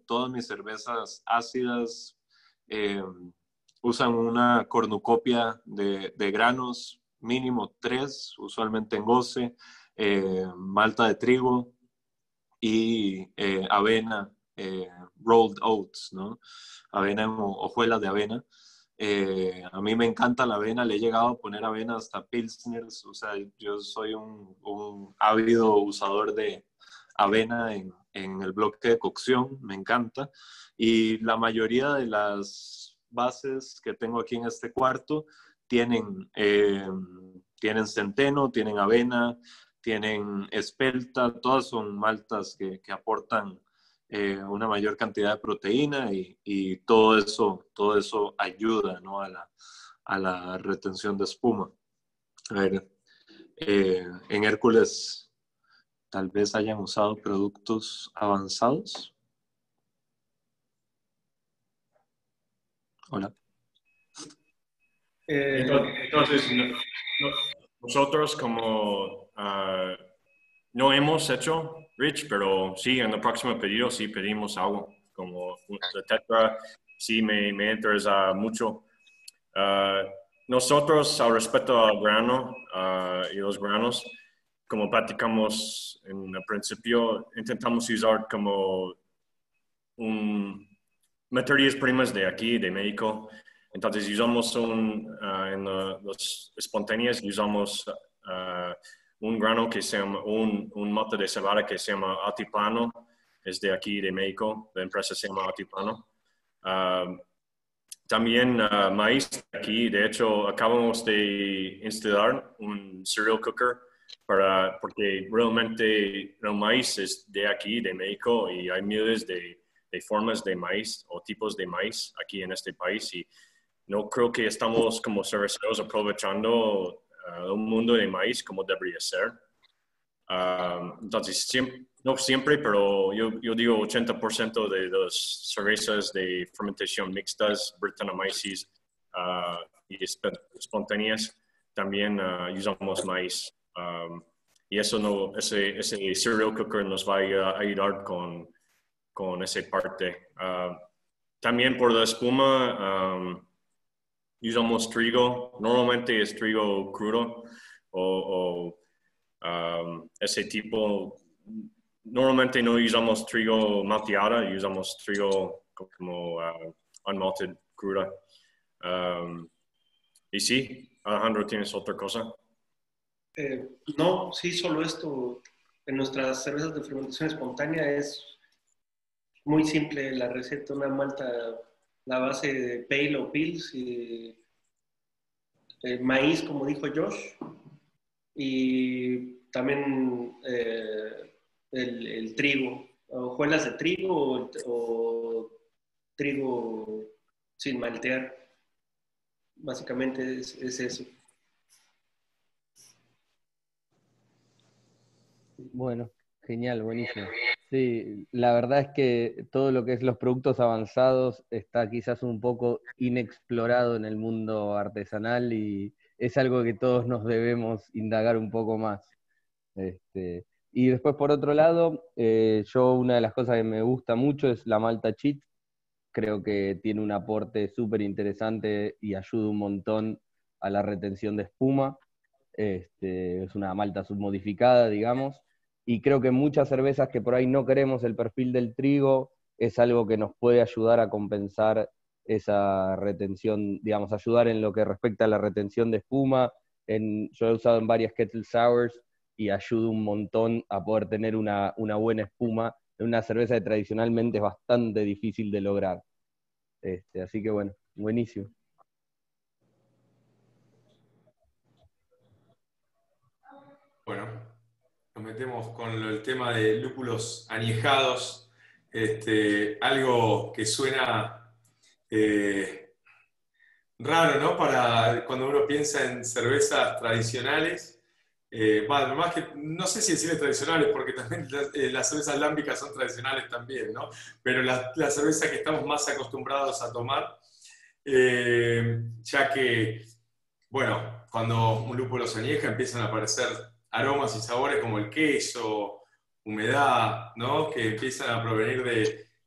todas mis cervezas ácidas usan una cornucopia de granos, mínimo 3, usualmente en goce, malta de trigo y avena, rolled oats, ¿no? Avena en hojuelas de avena. A mí me encanta la avena, le he llegado a poner avena hasta pilsners. O sea, yo soy un ávido usador de avena en el bloque de cocción, me encanta. Y la mayoría de las bases que tengo aquí en este cuarto tienen centeno, tienen avena, tienen espelta. Todas son maltas que aportan una mayor cantidad de proteína, y todo eso ayuda, ¿no? a la retención de espuma. A ver, en Hércules tal vez hayan usado productos avanzados. Hola. Entonces, nosotros como no hemos hecho, Rich, pero sí, en el próximo pedido sí pedimos algo, como de Tetra, sí me interesa mucho. Nosotros, al respecto al grano y los granos, como platicamos en el principio, intentamos usar como materias primas de aquí, de México. Entonces usamos en los espontáneos usamos un grano que se llama, un mote de cebada que se llama altiplano, es de aquí, de México. La empresa se llama Altiplano. También maíz aquí. De hecho, acabamos de instalar un cereal cooker porque realmente el maíz es de aquí, de México, y hay miles de formas de maíz o tipos de maíz aquí en este país. Y no creo que estamos como cerveceros aprovechando el mundo de maíz como debería ser. Entonces, no siempre, pero yo digo 80% de las cervezas de fermentación mixtas, Brettanomyces y espontáneas, también usamos maíz. Y eso ese cereal cooker nos va a ayudar con esa parte. También por la espuma, usamos trigo. Normalmente es trigo crudo o ese tipo. Normalmente no usamos trigo malteada, usamos trigo como unmalted cruda. Y sí, Alejandro, ¿tienes otra cosa? No, sí, solo esto. En nuestras cervezas de fermentación espontánea es muy simple la receta, una malta, la base de pale o pils, y maíz, como dijo Josh, y también el trigo, hojuelas de trigo o trigo sin maltear. Básicamente es eso. Bueno, genial, buenísimo. Sí, la verdad es que todo lo que es los productos avanzados está quizás un poco inexplorado en el mundo artesanal y es algo que todos nos debemos indagar un poco más. Y después, por otro lado, yo una de las cosas que me gusta mucho es la malta Cheat. Creo que tiene un aporte súper interesante y ayuda un montón a la retención de espuma. Es una malta submodificada, digamos, y creo que muchas cervezas que por ahí no queremos el perfil del trigo, es algo que nos puede ayudar a compensar esa retención, digamos, ayudar en lo que respecta a la retención de espuma. Yo he usado en varias Kettle Sours y ayuda un montón a poder tener una buena espuma en una cerveza que tradicionalmente es bastante difícil de lograr. Así que bueno, buenísimo. Bueno, nos metemos con el tema de lúpulos añejados, algo que suena raro, ¿no? Para cuando uno piensa en cervezas tradicionales. Más que, no sé si decirle tradicionales, porque también las cervezas lámbicas son tradicionales también, ¿no? Pero la cerveza que estamos más acostumbrados a tomar, ya que, bueno, cuando un lúpulo se añeja empiezan a aparecer aromas y sabores como el queso, humedad, ¿no? Que empiezan a provenir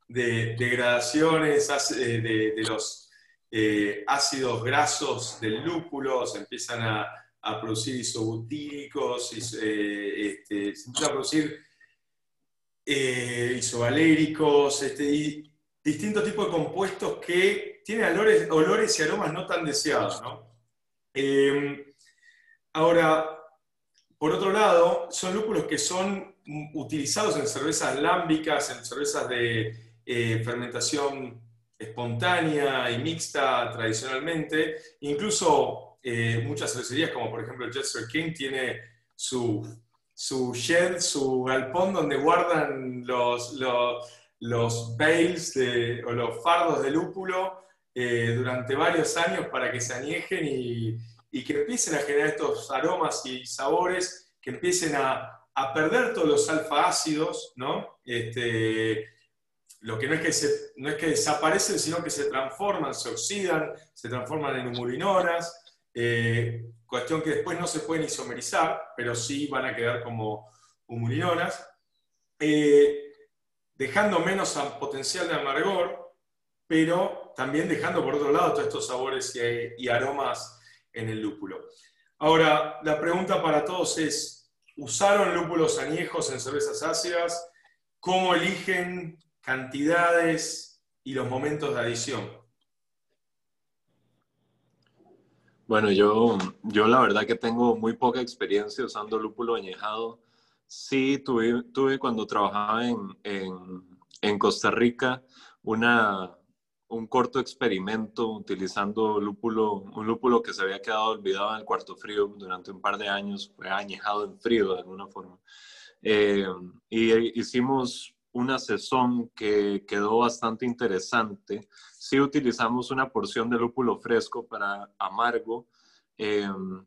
de degradaciones de los ácidos grasos del lúpulo, se empiezan a producir isobutílicos, se empiezan a producir isovaléricos, y distintos tipos de compuestos que tienen olores y aromas no tan deseados, ¿no? Ahora, por otro lado, son lúpulos que son utilizados en cervezas lámbicas, en cervezas de fermentación espontánea y mixta tradicionalmente. Incluso muchas cervecerías, como por ejemplo el Jester King, tiene su shed, su galpón donde guardan los bales o los fardos de lúpulo durante varios años para que se añejen y que empiecen a generar estos aromas y sabores, que empiecen a perder todos los alfa-ácidos, ¿no? Lo que no es que desaparecen, sino que se transforman, se oxidan, se transforman en humulinonas, cuestión que después no se pueden isomerizar, pero sí van a quedar como humulinonas, dejando menos potencial de amargor, pero también dejando por otro lado todos estos sabores y aromas en el lúpulo. Ahora, la pregunta para todos es, ¿usaron lúpulos añejos en cervezas ácidas? ¿Cómo eligen cantidades y los momentos de adición? Bueno, yo la verdad que tengo muy poca experiencia usando lúpulo añejado, Sí, tuve cuando trabajaba en Costa Rica un corto experimento utilizando un lúpulo que se había quedado olvidado en el cuarto frío durante un par de años, fue añejado en frío de alguna forma. Y hicimos una sazón que quedó bastante interesante. Sí utilizamos una porción de lúpulo fresco para amargo.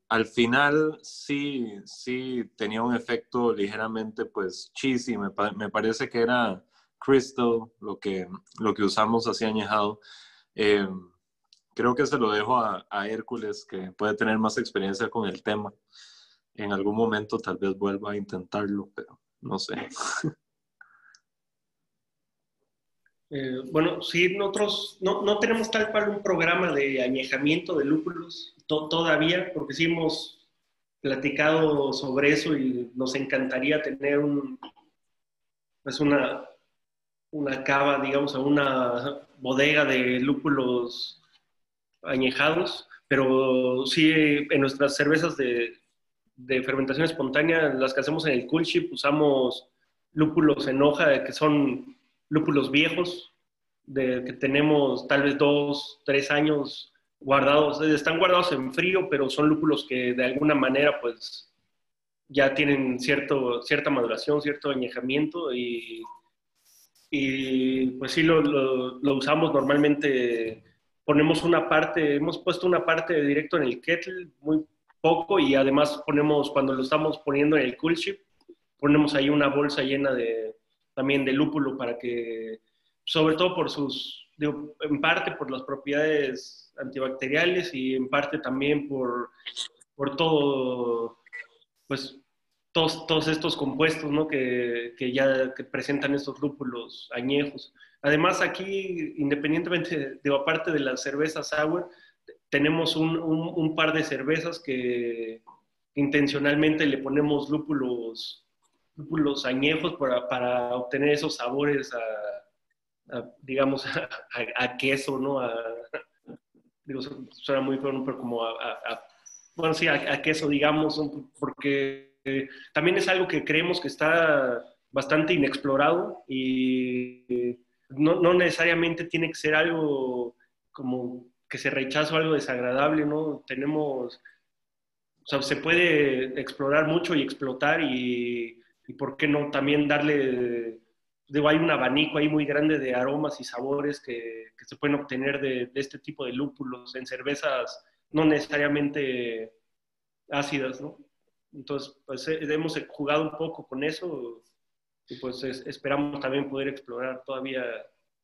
Al final sí tenía un efecto ligeramente pues cheesy, me parece que era Crystal lo que usamos así añejado. Creo que se lo dejo a Hércules, que puede tener más experiencia con el tema. En algún momento tal vez vuelva a intentarlo, pero no sé. Bueno, sí, nosotros no tenemos tal cual un programa de añejamiento de lúpulos todavía, porque sí hemos platicado sobre eso y nos encantaría tener pues una cava, digamos, una bodega de lúpulos añejados, pero sí en nuestras cervezas de fermentación espontánea, las que hacemos en el cool ship, usamos lúpulos en hoja, que son lúpulos viejos, que tenemos tal vez 2, 3 años guardados, están guardados en frío, pero son lúpulos que de alguna manera pues ya tienen cierta maduración, cierto añejamiento y pues sí lo usamos normalmente. Ponemos una parte, hemos puesto una parte directo en el kettle, muy poco, y además ponemos, cuando lo estamos poniendo en el cool ship, ponemos ahí una bolsa llena también de lúpulo para que, sobre todo digo, en parte por las propiedades antibacteriales y en parte también por todo, pues todos estos compuestos, ¿no? que ya que presentan estos lúpulos añejos. Además, aquí, independientemente, aparte de las cervezas sour, tenemos un par de cervezas que intencionalmente le ponemos lúpulos añejos para obtener esos sabores digamos, a queso, ¿no? Digo, suena muy feo, pero como bueno, sí, a queso, digamos, porque también es algo que creemos que está bastante inexplorado y no necesariamente tiene que ser algo como que se rechaza o algo desagradable, ¿no? O sea, se puede explorar mucho y explotar y ¿por qué no también darle, digo, hay un abanico ahí muy grande de aromas y sabores que se pueden obtener de este tipo de lúpulos en cervezas no necesariamente ácidas, ¿no? Entonces, pues hemos jugado un poco con eso y pues esperamos también poder explorar todavía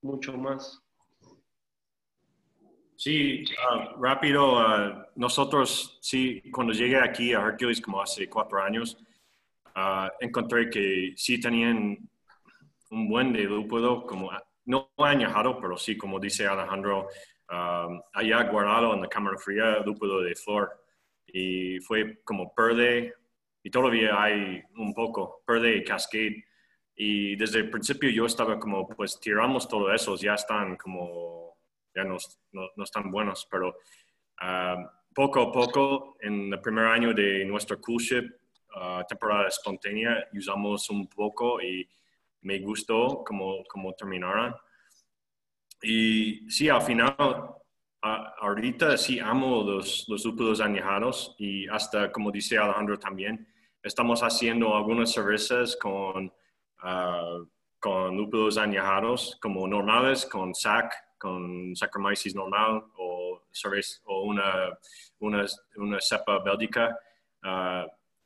mucho más. Sí, rápido, nosotros, sí, cuando llegué aquí a Hercules como hace 4 años, encontré que sí tenían un buen de lúpulo, como no añejado, pero sí, como dice Alejandro, allá guardado en la cámara fría, lúpulo de flor. Y fue como Perle, y todavía hay un poco, Perle y Cascade. Y desde el principio yo estaba como, pues tiramos todo eso, ya están como, ya no están buenos, pero poco a poco, en el primer año de nuestro cool ship, temporada espontánea, usamos un poco y me gustó como terminaron. Y sí, al final, ahorita sí amo los lúpulos añejados y hasta, como dice Alejandro también, estamos haciendo algunas cervezas con lúpulos añejados, como normales, con con Saccharomyces normal o una cepa bélgica.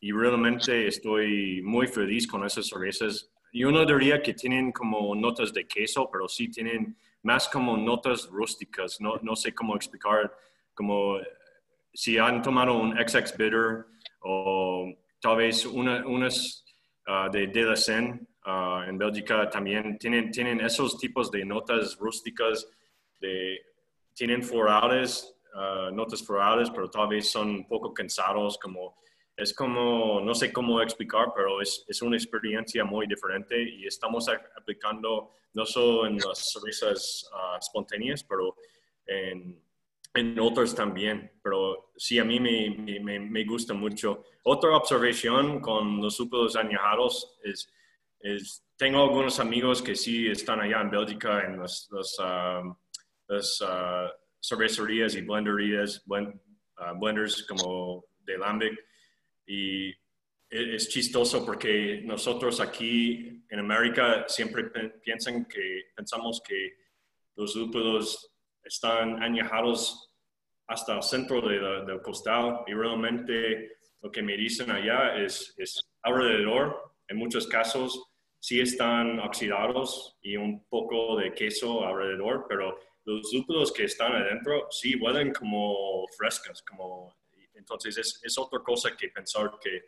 Y realmente estoy muy feliz con esas cervezas. Yo no diría que tienen como notas de queso, pero sí tienen más como notas rústicas. No sé cómo explicar, como si han tomado un XX Bitter o tal vez unas de la Seine en Bélgica también tienen esos tipos de notas rústicas, tienen florales, notas florales, pero tal vez son un poco cansados, es como, no sé cómo explicar, pero es una experiencia muy diferente y estamos aplicando no solo en las cervezas espontáneas, pero en en otros también, pero sí, a mí me gusta mucho. Otra observación con los lúpulos añejados es tengo algunos amigos que sí están allá en Bélgica en las cervecerías y blenders como de Lambic, y es chistoso porque nosotros aquí en América siempre pensamos que los lúpulos están añejados hasta el centro del costal, y realmente lo que me dicen allá es alrededor, en muchos casos sí están oxidados y un poco de queso alrededor, pero los lúpulos que están adentro sí huelen como frescas, entonces es otra cosa que pensar que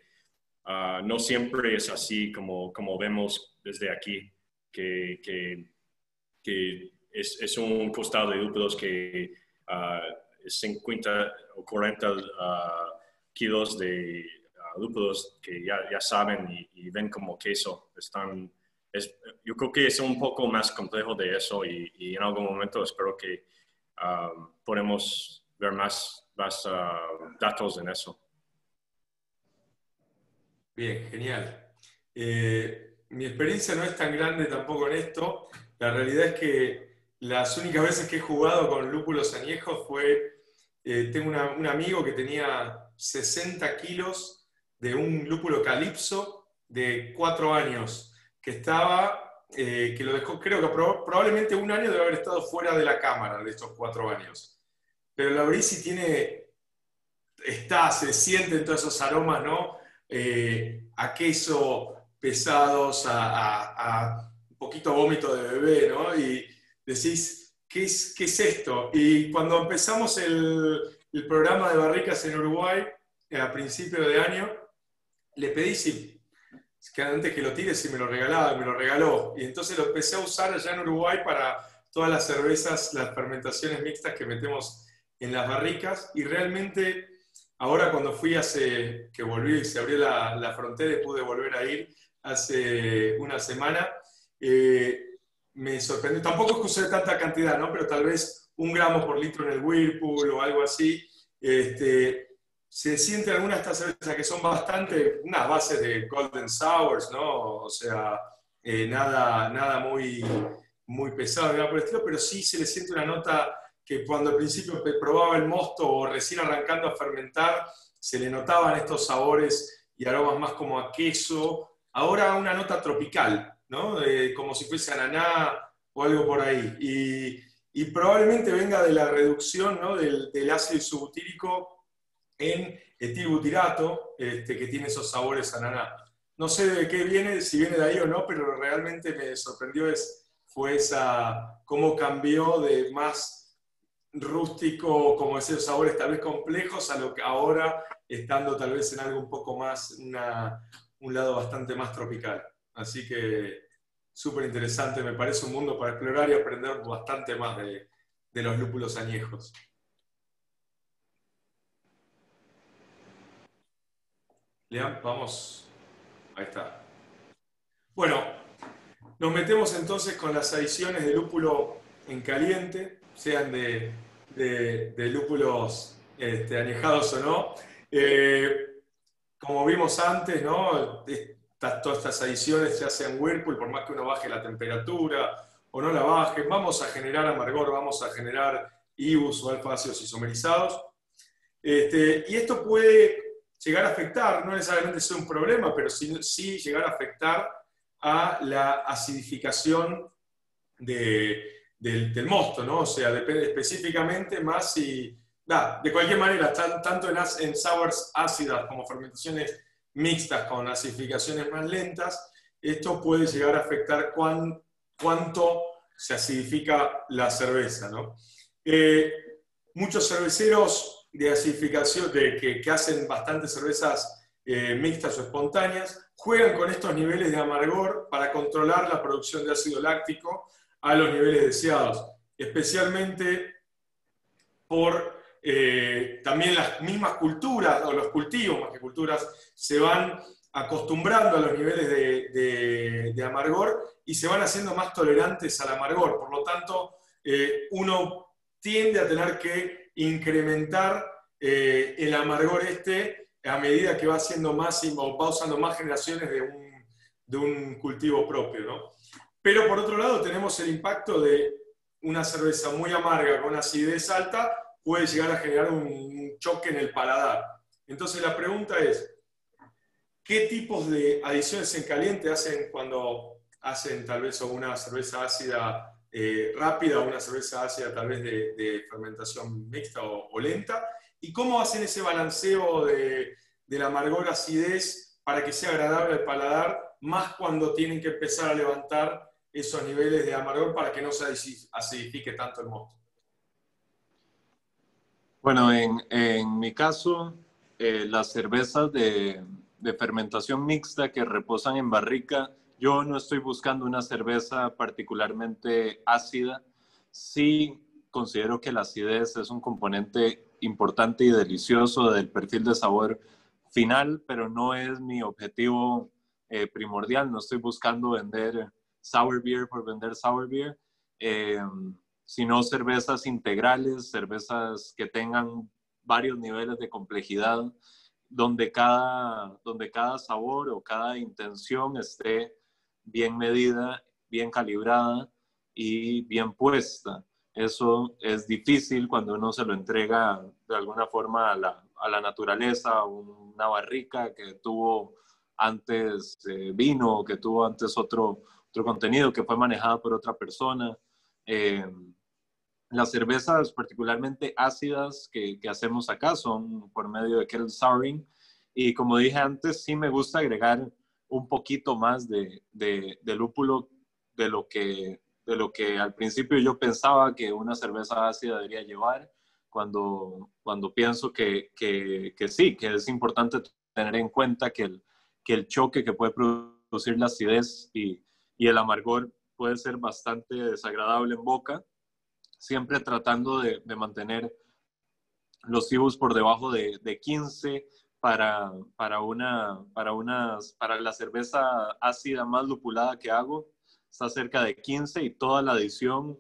no siempre es así como vemos desde aquí, que es un costal de lúpulos que es 50 o 40 kilos de lúpulos que ya saben y ven como queso. Yo creo que es un poco más complejo de eso, y en algún momento espero que podamos ver más datos en eso. Bien, genial. Mi experiencia no es tan grande tampoco en esto. La realidad es que las únicas veces que he jugado con lúpulos añejos tengo un amigo que tenía 60 kilos de un lúpulo Calypso de 4 años, que estaba, que lo dejó, creo que probablemente un año debe haber estado fuera de la cámara de estos 4 años. Pero la abrí y se sienten todos esos aromas, ¿no? A queso pesados, a un poquito vómito de bebé, ¿no? Y decís, ¿qué es esto? Y cuando empezamos el programa de barricas en Uruguay, a principio de año, le pedí que antes que lo tire si me lo regalaba, y me lo regaló. Y entonces lo empecé a usar allá en Uruguay para todas las cervezas, las fermentaciones mixtas que metemos en las barricas, y realmente ahora cuando que volví y se abrió la frontera y pude volver a ir hace una semana, me sorprendió. Tampoco es que usé tanta cantidad, ¿no? Pero tal vez 1 gramo por litro en el Whirlpool o algo así. Se siente algunas de estas cervezas que son bastante, unas bases de Golden Sours, ¿no? O sea, nada muy, muy pesado, nada por el estilo, pero sí se le siente una nota que cuando al principio probaba el mosto o recién arrancando a fermentar, se le notaban estos sabores y aromas más como a queso. Ahora una nota tropical, ¿no? Como si fuese ananá o algo por ahí. Y probablemente venga de la reducción, ¿no? del ácido isobutírico en etilbutirato, que tiene esos sabores ananá. No sé de qué viene, si viene de ahí o no, pero realmente me sorprendió fue cómo cambió de más rústico, como esos sabores tal vez complejos, a lo que ahora, estando tal vez en algo un poco más, un lado bastante más tropical. Así que súper interesante, me parece un mundo para explorar y aprender bastante más de los lúpulos añejos. Lean, vamos, ahí está. Bueno, nos metemos entonces con las adiciones de lúpulo en caliente, sean de lúpulos añejados o no. Como vimos antes, ¿no? Todas estas adiciones se hacen en Whirlpool, por más que uno baje la temperatura o no la baje, vamos a generar amargor, vamos a generar IBUs o alfa-ácidos isomerizados. Y esto puede llegar a afectar, no necesariamente ser un problema, pero sí llegar a afectar a la acidificación del mosto, ¿no? O sea, depende específicamente más si, de cualquier manera, tanto en sours ácidas como fermentaciones mixtas con acidificaciones más lentas, esto puede llegar a afectar cuánto se acidifica la cerveza, ¿no? Muchos cerveceros de acidificación, que hacen bastantes cervezas mixtas o espontáneas, juegan con estos niveles de amargor para controlar la producción de ácido láctico a los niveles deseados, especialmente por también las mismas culturas, o los cultivos más que culturas, se van acostumbrando a los niveles de amargor y se van haciendo más tolerantes al amargor. Por lo tanto, uno tiende a tener que incrementar el amargor a medida que va haciendo más o va usando más generaciones de un cultivo propio, ¿no? Pero por otro lado tenemos el impacto de una cerveza muy amarga con acidez alta puede llegar a generar un choque en el paladar. Entonces la pregunta es, ¿qué tipos de adiciones en caliente hacen cuando hacen tal vez una cerveza ácida rápida o una cerveza ácida tal vez de fermentación mixta o lenta? ¿Y cómo hacen ese balanceo del amargor-acidez para que sea agradable al paladar, más cuando tienen que empezar a levantar esos niveles de amargor para que no se acidifique tanto el mosto? Bueno, en mi caso, las cervezas de fermentación mixta que reposan en barrica, yo no estoy buscando una cerveza particularmente ácida. Sí considero que la acidez es un componente importante y delicioso del perfil de sabor final, pero no es mi objetivo primordial. No estoy buscando vender sour beer por vender sour beer, sino cervezas integrales, cervezas que tengan varios niveles de complejidad, donde cada sabor o cada intención esté bien medida, bien calibrada y bien puesta. Eso es difícil cuando uno se lo entrega de alguna forma a la naturaleza, una barrica que tuvo antes vino, que tuvo antes otro contenido, que fue manejada por otra persona. Las cervezas particularmente ácidas que hacemos acá son por medio de kettle souring, y como dije antes, sí me gusta agregar un poquito más de lúpulo de lo que al principio yo pensaba que una cerveza ácida debería llevar, cuando pienso que sí, que es importante tener en cuenta que el choque que puede producir la acidez y el amargor puede ser bastante desagradable en boca, siempre tratando de mantener los IBUs por debajo de 15 para la cerveza ácida más lupulada que hago, está cerca de 15, y toda la adición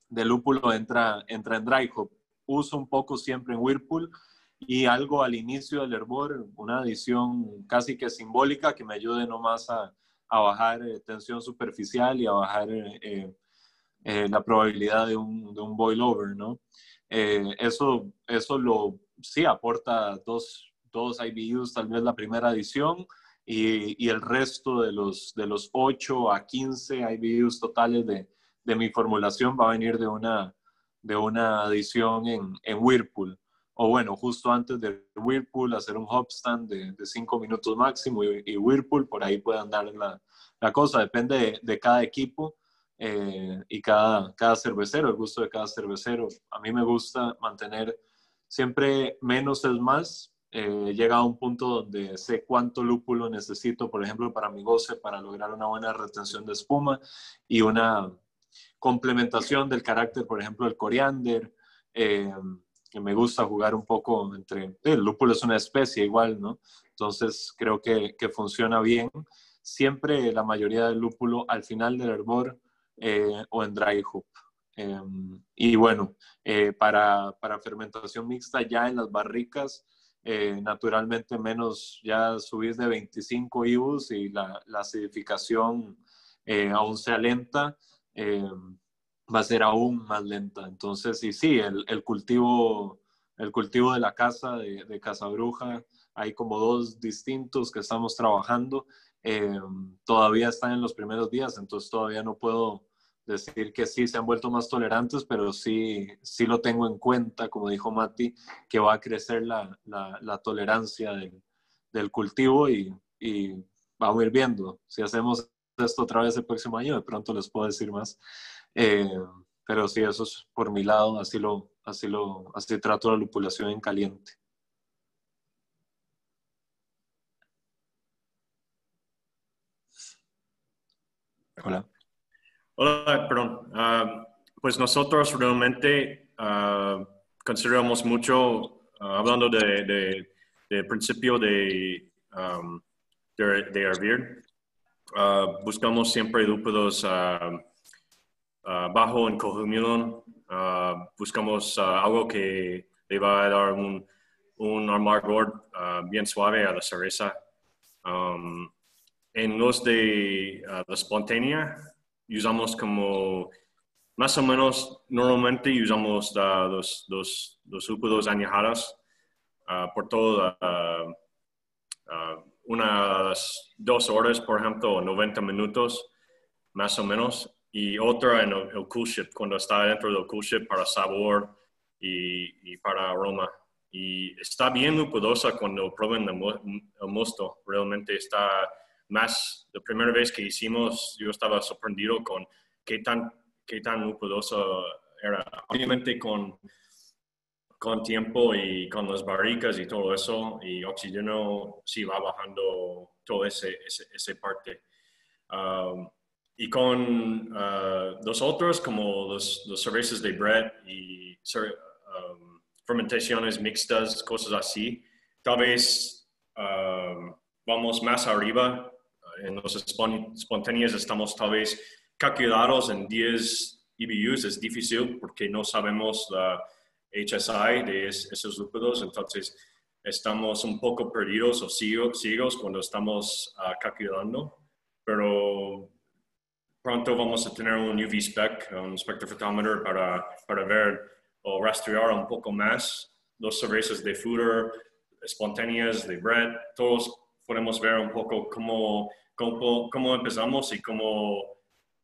de lúpulo entra en dry hop. Uso un poco siempre en Whirlpool y algo al inicio del hervor, una adición casi que simbólica que me ayude nomás a bajar tensión superficial y a bajar la probabilidad de un boil over, ¿no? Eso sí aporta dos IBUs, tal vez la primera adición, y el resto de los 8 a 15 IBUs totales de mi formulación va a venir de una adición en Whirlpool. O bueno, justo antes de Whirlpool, hacer un hop stand de 5 minutos máximo, y Whirlpool, por ahí puede andar la cosa, depende de cada equipo. Y cada cervecero, el gusto de cada cervecero. A mí me gusta mantener siempre menos es más. Llega a un punto donde sé cuánto lúpulo necesito, por ejemplo, para mi goce, para lograr una buena retención de espuma y una complementación del carácter, por ejemplo, del coriander. Que me gusta jugar un poco entre... el lúpulo es una especie igual, ¿no? Entonces creo que funciona bien. Siempre la mayoría del lúpulo al final del hervor o en dry hop. Y bueno, para fermentación mixta ya en las barricas, naturalmente menos, ya subís de 25 IBUs y la acidificación aún sea lenta, va a ser aún más lenta. Entonces, y sí, el cultivo de la casa, de Casa Bruja, hay como 2 distintos que estamos trabajando. Todavía están en los primeros días, entonces todavía no puedo decir que sí se han vuelto más tolerantes, pero sí lo tengo en cuenta, como dijo Mati, que va a crecer la tolerancia del cultivo, y vamos a ir viendo. Si hacemos esto otra vez el próximo año, de pronto les puedo decir más. Pero sí, eso es por mi lado, así trato la lupulación en caliente. Hola. Hola, perdón. Pues nosotros realmente consideramos mucho, hablando de principio de hervir, buscamos siempre lúpulos bajo en cohumulon, Buscamos algo que le va a dar un amargor bien suave a la cerveza. En los de la espontánea, usamos como, más o menos, normalmente usamos los lúpulos añejados por todas unas 2 horas, por ejemplo, o 90 minutos, más o menos. Y otra en el coolship, cuando está dentro del coolship para sabor y para aroma. Y está bien lupulosa cuando prueben el mosto. Realmente está más, la primera vez que hicimos, yo estaba sorprendido con qué tan lupuloso era. Obviamente con tiempo y con las barricas y todo eso, y oxígeno sí va bajando toda esa parte. Y con los otros, como los cervezas de Brett y fermentaciones mixtas, cosas así, tal vez vamos más arriba. En los espontáneos estamos tal vez calculados en 10 IBUs. Es difícil porque no sabemos la HSI de esos lúpulos, entonces estamos un poco perdidos o ciegos cuando estamos calculando, pero pronto vamos a tener un UV spec, un spectrophotometer para ver o rastrear un poco más los cervezas de Foeder, espontáneas, de Brett. Todos podemos ver un poco cómo empezamos y cómo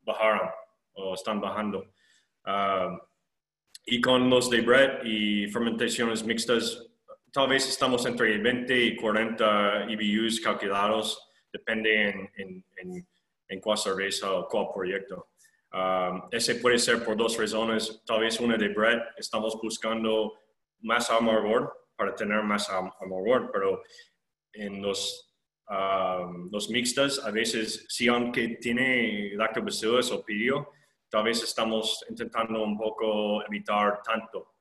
bajaron o están bajando. Y con los de Brett y fermentaciones mixtas, tal vez estamos entre 20 y 40 IBUs calculados, depende en cuál cerveza o cuál proyecto. Ese puede ser por 2 razones. Tal vez una de Brett, estamos buscando más amargor para tener más amargor, pero en los mixtas, a veces, sí, aunque tiene lactobacillus o pidio, tal vez estamos intentando un poco evitar tanto.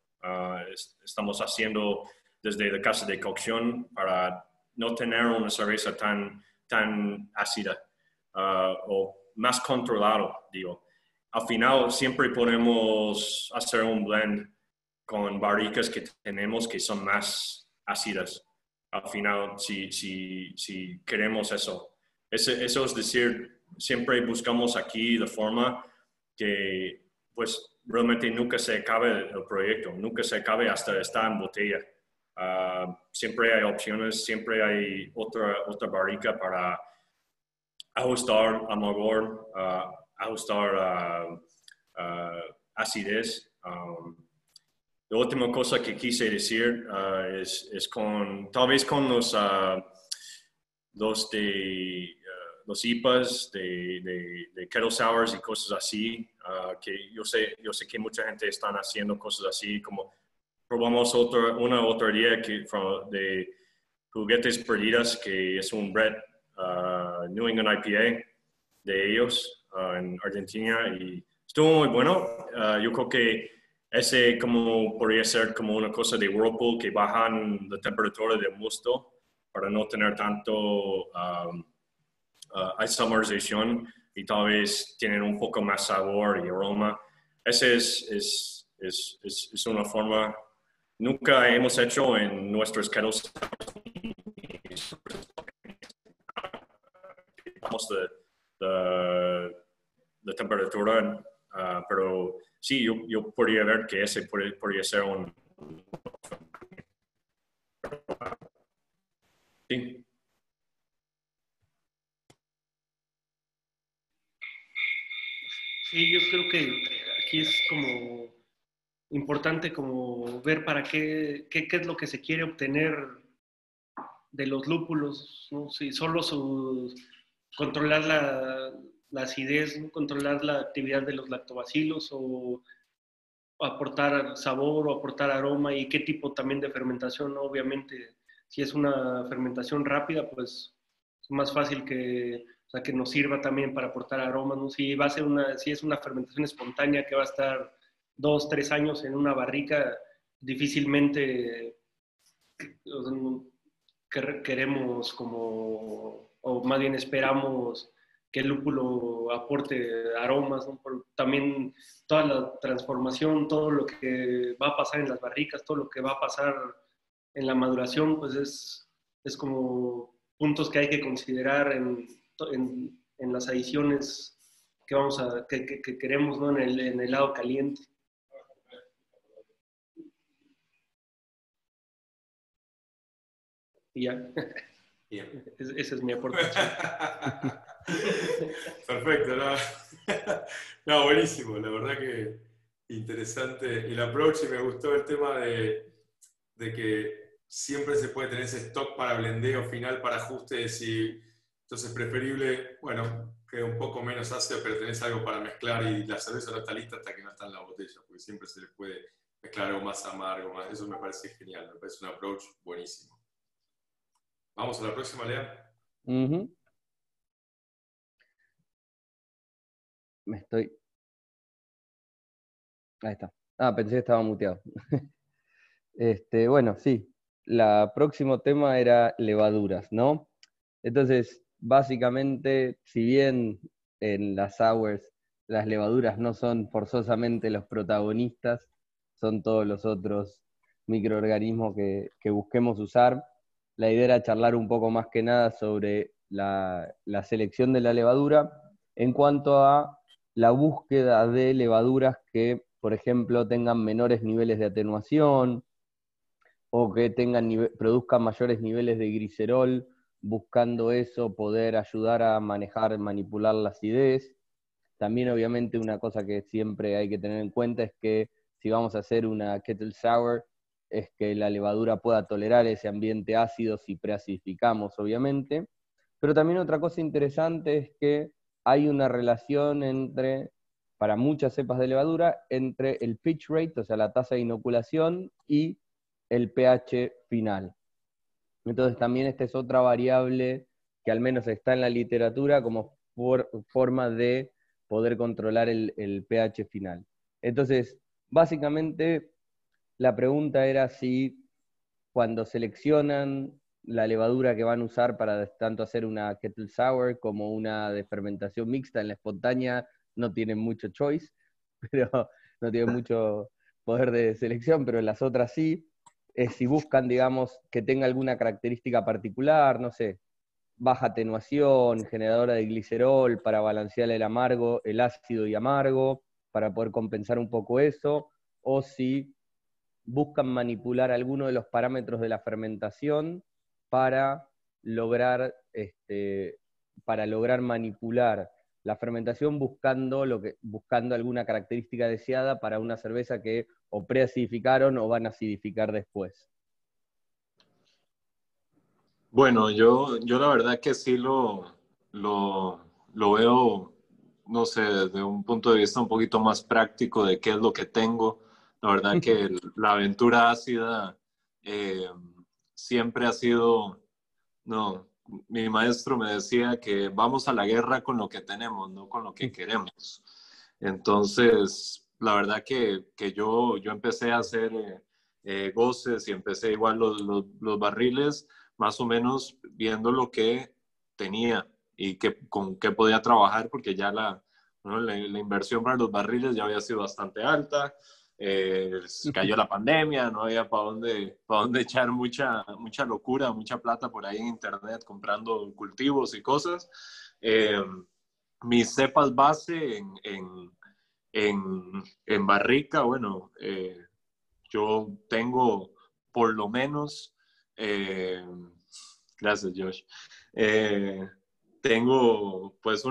Estamos haciendo desde la casa de cocción para no tener una cerveza tan ácida o más controlado, digo. Al final siempre podemos hacer un blend con barricas que tenemos que son más ácidas. Al final, si queremos eso. Eso es decir, siempre buscamos aquí de forma que pues realmente nunca se acabe el proyecto, nunca se acabe hasta estar en botella. Siempre hay opciones, siempre hay otra barrica para ajustar amargor, ajustar acidez. La última cosa que quise decir es tal vez con los IPAs de kettle sours y cosas así, que yo sé que mucha gente están haciendo cosas así, como probamos otra día de Juguetes Perdidas, que es un Brett New England IPA de ellos en Argentina, y estuvo muy bueno. Yo creo que ese como podría ser como una cosa de Whirlpool, que bajan la temperatura del mosto para no tener tanto isomerización, y tal vez tienen un poco más sabor y aroma. Esa es una forma. Nunca hemos hecho en nuestros kettles la temperatura, pero sí, yo podría ver que ese podría ser un... Sí. Sí, yo creo que aquí es como importante como ver para qué es lo que se quiere obtener de los lúpulos, ¿no? Si solo controlar la acidez, ¿no? Controlar la actividad de los lactobacilos, o aportar sabor o aportar aroma, y qué tipo también de fermentación, ¿no? Obviamente, si es una fermentación rápida, pues es más fácil que nos sirva también para aportar aromas, ¿no? Si es una fermentación espontánea que va a estar 2, 3 años en una barrica, difícilmente queremos o más bien esperamos que el lúpulo aporte aromas, ¿no? También toda la transformación, todo lo que va a pasar en las barricas, todo lo que va a pasar en la maduración, pues es como puntos que hay que considerar en las adiciones que queremos, ¿no? en el lado caliente. Y ya. Bien. Esa es mi aportación. Perfecto, ¿no? No, buenísimo, la verdad que interesante el approach, y me gustó el tema de que siempre se puede tener ese stock para blendeo final, para ajustes, y entonces es preferible, bueno, que un poco menos ácido, pero tenés algo para mezclar, y la cerveza no está lista hasta que no está en la botella, porque siempre se le puede mezclar algo más amargo, más. Eso me parece genial, me parece un approach buenísimo. Vamos a la próxima, Lea. Ahí está. Pensé que estaba muteado. Bueno, sí. El próximo tema era levaduras, ¿no? Entonces, básicamente, si bien en las sours las levaduras no son forzosamente los protagonistas, son todos los otros microorganismos que busquemos usar, la idea era charlar un poco más que nada sobre la selección de la levadura en cuanto a la búsqueda de levaduras que, por ejemplo, tengan menores niveles de atenuación o que produzcan mayores niveles de glicerol, buscando eso poder ayudar a manipular la acidez. También, obviamente, una cosa que siempre hay que tener en cuenta es que si vamos a hacer una kettle sour, es que la levadura pueda tolerar ese ambiente ácido si preacidificamos, obviamente. Pero también otra cosa interesante es que hay una relación para muchas cepas de levadura, entre el pitch rate, o sea, la tasa de inoculación, y el pH final. Entonces también esta es otra variable que al menos está en la literatura como forma de poder controlar el pH final. Entonces, básicamente, la pregunta era si cuando seleccionan la levadura que van a usar para tanto hacer una kettle sour como una de fermentación mixta, en la espontánea no tienen mucho choice, pero no tienen mucho poder de selección, pero en las otras sí, si buscan, digamos, que tenga alguna característica particular, no sé, baja atenuación, generadora de glicerol para balancear el ácido y amargo, para poder compensar un poco eso, o si buscan manipular alguno de los parámetros de la fermentación para lograr manipular la fermentación buscando alguna característica deseada para una cerveza que o preacidificaron o van a acidificar después. Bueno, yo la verdad que sí lo veo, no sé, desde un punto de vista un poquito más práctico de qué es lo que tengo. La verdad que la aventura ácida siempre ha sido, no, mi maestro me decía que vamos a la guerra con lo que tenemos, no con lo que queremos. Entonces, la verdad que yo empecé a hacer goces y empecé igual los barriles, más o menos viendo lo que tenía y con qué podía trabajar, porque ya la inversión para los barriles ya había sido bastante alta. Cayó la pandemia, no había para dónde echar mucha locura, mucha plata por ahí en internet comprando cultivos y cosas. Mis cepas base en barrica, bueno, yo tengo por lo menos, gracias Josh, tengo pues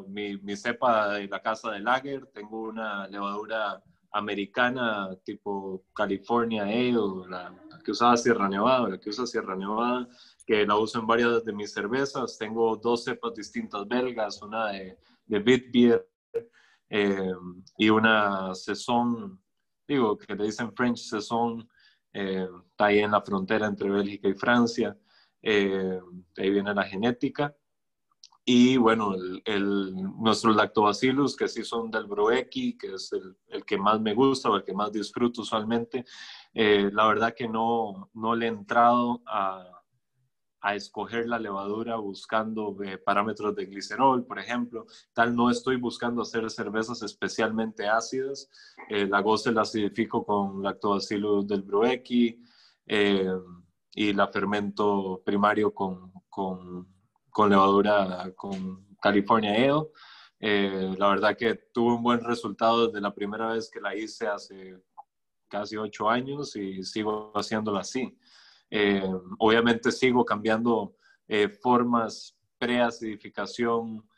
mi cepa de la casa de Lager, tengo una levadura americana tipo California Ale, la que usaba Sierra Nevada, la que usa Sierra Nevada, que la uso en varias de mis cervezas. Tengo 2 cepas distintas belgas, una de Bitbier y una Saison, digo, que le dicen French Saison, está ahí en la frontera entre Bélgica y Francia. De ahí viene la genética. Y bueno, nuestros lactobacillus, que sí son del Broeki, que es el que más me gusta o el que más disfruto usualmente. La verdad que no le he entrado a escoger la levadura buscando parámetros de glicerol, por ejemplo. Tal, no estoy buscando hacer cervezas especialmente ácidas. La Gose la acidifico con Lactobacillus delbrueckii y la fermento primario con levadura, con California Ale. La verdad que tuve un buen resultado desde la primera vez que la hice hace casi 8 años y sigo haciéndola así. Obviamente sigo cambiando formas pre-acidificación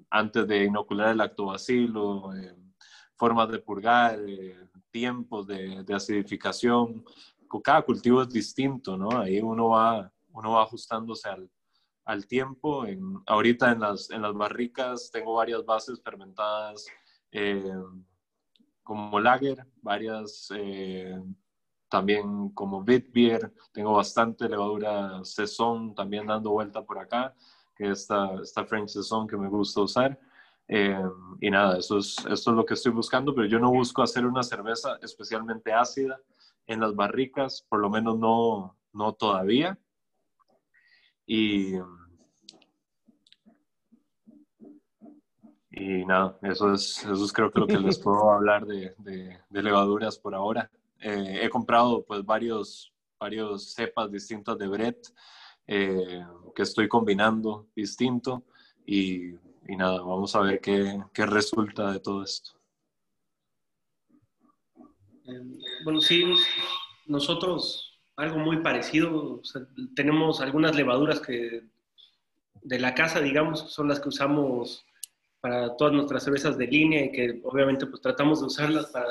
antes de inocular el lactobacilo, formas de purgar, tiempos de acidificación. Cada cultivo es distinto, ¿no? Ahí uno va ajustándose al tiempo. Ahorita en las barricas tengo varias bases fermentadas como lager, varias también como Witbier. Tengo bastante levadura Saison también dando vuelta por acá, que es esta French Saison que me gusta usar. Y nada, esto es lo que estoy buscando, pero yo no busco hacer una cerveza especialmente ácida en las barricas, por lo menos no todavía. Y nada, eso es creo que lo que les puedo hablar de levaduras por ahora. He comprado pues varios cepas distintas de Brett que estoy combinando distinto y nada, vamos a ver qué resulta de todo esto. Bueno, sí, nosotros algo muy parecido, o sea, tenemos algunas levaduras que de la casa, digamos, son las que usamos para todas nuestras cervezas de línea y que obviamente pues tratamos de usarlas para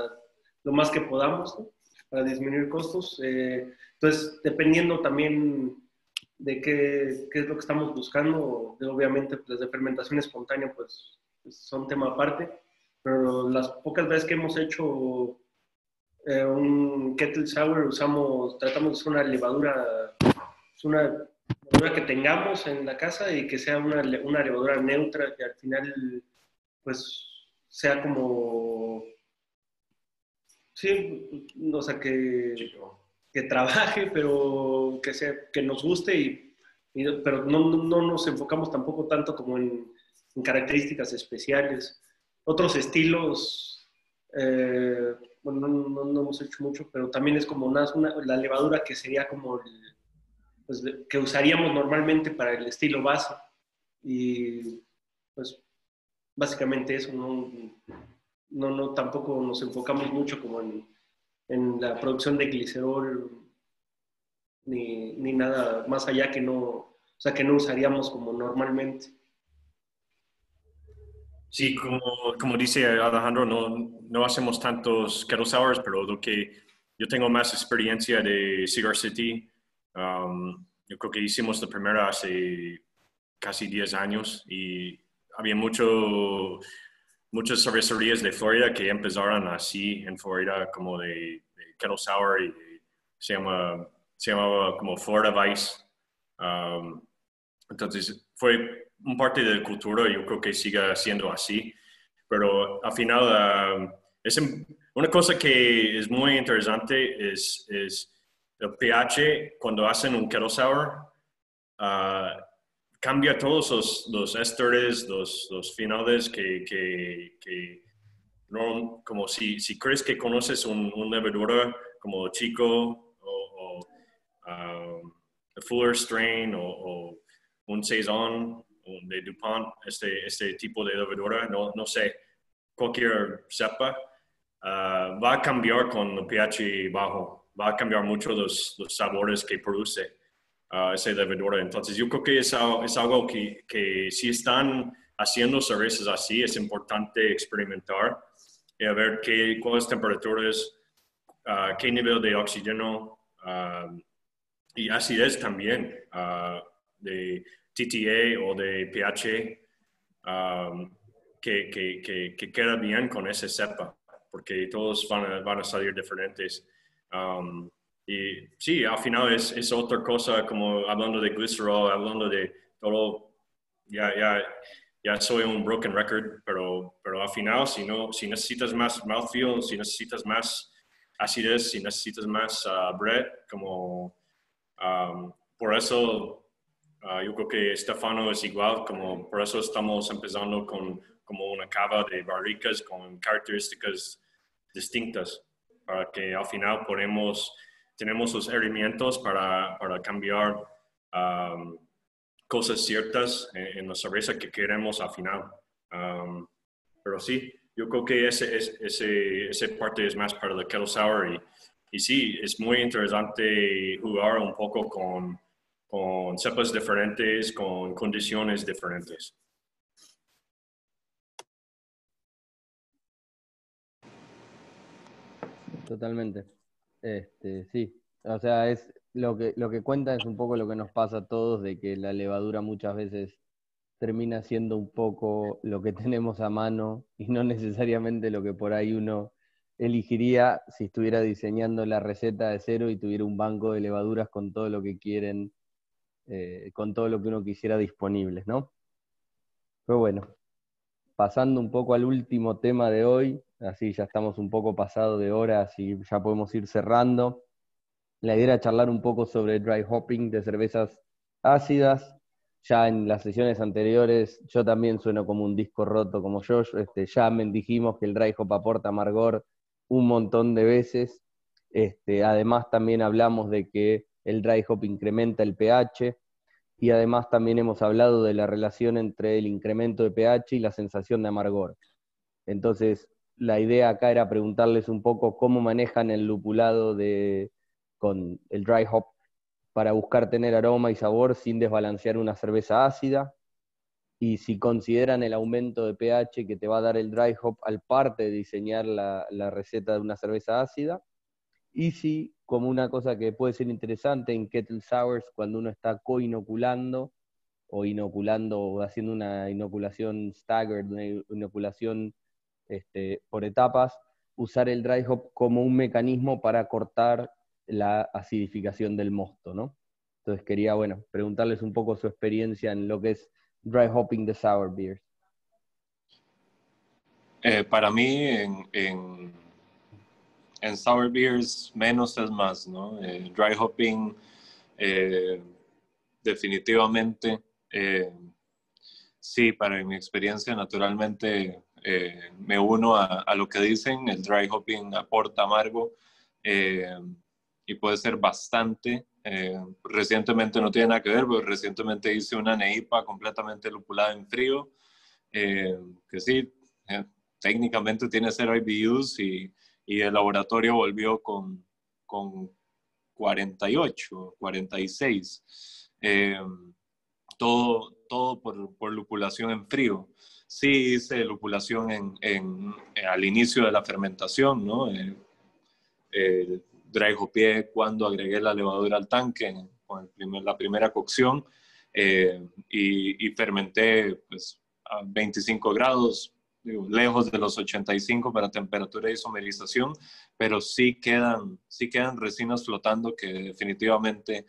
lo más que podamos, ¿no? Para disminuir costos. Entonces, dependiendo también de qué es lo que estamos buscando, obviamente pues de fermentación espontánea pues son tema aparte, pero las pocas veces que hemos hecho un kettle sour tratamos de usar una levadura que tengamos en la casa y que sea una levadura neutra que al final pues sea como sí, o sea que trabaje pero que nos guste pero no nos enfocamos tampoco tanto como en características especiales. Otros estilos bueno, no hemos hecho mucho, pero también es como la levadura que sería como pues, que usaríamos normalmente para el estilo base. Y pues básicamente eso, tampoco nos enfocamos mucho como en la producción de glicerol ni nada más allá que no usaríamos como normalmente. Sí, como dice Alejandro, no hacemos tantos kettle sours, pero lo que yo tengo más experiencia de Cigar City, yo creo que hicimos la primera hace casi 10 años y había muchas cervecerías de Florida que empezaron así en Florida como de kettle sour y se llamaba como Florida Vice. Entonces fue un parte de la cultura, yo creo que sigue siendo así, pero al final una cosa que es muy interesante es el pH cuando hacen un kettle sour. Cambia todos los ésteres, los finales que no, como si crees que conoces un levadura como Chico o Fuller Strain o un Saison de DuPont, este tipo de levadura, no sé, cualquier cepa, va a cambiar con el pH bajo, va a cambiar mucho los sabores que produce esa levadura. Entonces yo creo que es algo que si están haciendo cervezas así, es importante experimentar y a ver cuáles temperaturas, qué nivel de oxígeno y acidez también de TTA o de pH que queda bien con ese cepa, porque todos van a salir diferentes. Y sí, al final es otra cosa, como hablando de glicerol, hablando de todo, ya soy un broken record, pero al final, si necesitas más mouthfeel, si necesitas más acidez, si necesitas más bread, como por eso yo creo que Stefano es igual, por eso estamos empezando como una cava de barricas con características distintas, para que al final tenemos los herramientas para cambiar cosas ciertas en la cerveza que queremos al final. Pero sí, yo creo que esa parte es más para la Kettle Sour y sí, es muy interesante jugar un poco con cepas diferentes, con condiciones diferentes. Totalmente. Sí, o sea, es lo que cuenta es un poco lo que nos pasa a todos, de que la levadura muchas veces termina siendo un poco lo que tenemos a mano y no necesariamente lo que por ahí uno elegiría si estuviera diseñando la receta de cero y tuviera un banco de levaduras con todo lo que quieren, con todo lo que uno quisiera disponibles, ¿no? Pero bueno, pasando un poco al último tema de hoy, así ya estamos un poco pasado de horas y ya podemos ir cerrando. La idea era charlar un poco sobre dry hopping de cervezas ácidas. Ya en las sesiones anteriores, yo también sueno como un disco roto como yo. Ya dijimos que el dry hop aporta amargor un montón de veces. Además también hablamos de que el dry hop incrementa el pH. Y además también hemos hablado de la relación entre el incremento de pH y la sensación de amargor. Entonces, la idea acá era preguntarles un poco cómo manejan el lupulado con el dry hop para buscar tener aroma y sabor sin desbalancear una cerveza ácida, y si consideran el aumento de pH que te va a dar el dry hop al parte de diseñar la receta de una cerveza ácida, y si, como una cosa que puede ser interesante en Kettle Sours, cuando uno está co-inoculando o haciendo una inoculación staggered, una inoculación por etapas, usar el dry hop como un mecanismo para cortar la acidificación del mosto, ¿no? Entonces quería, preguntarles un poco su experiencia en lo que es dry hopping de sour beers. Para mí, en sour beers, menos es más, ¿no? Dry hopping, definitivamente, sí, para mi experiencia, naturalmente, me uno a lo que dicen. El dry hopping aporta amargo y puede ser bastante. Recientemente, no tiene nada que ver, pero recientemente hice una neipa completamente lupulada en frío, que sí, técnicamente tiene 0 IBUs y el laboratorio volvió con 48, 46. Todo por lupulación en frío. Sí hice lupulación al inicio de la fermentación, ¿no? Dry hopié cuando agregué la levadura al tanque con la primera cocción y fermenté pues, a 25 grados, lejos de los 85 para temperatura de isomerización, pero sí quedan resinas flotando que definitivamente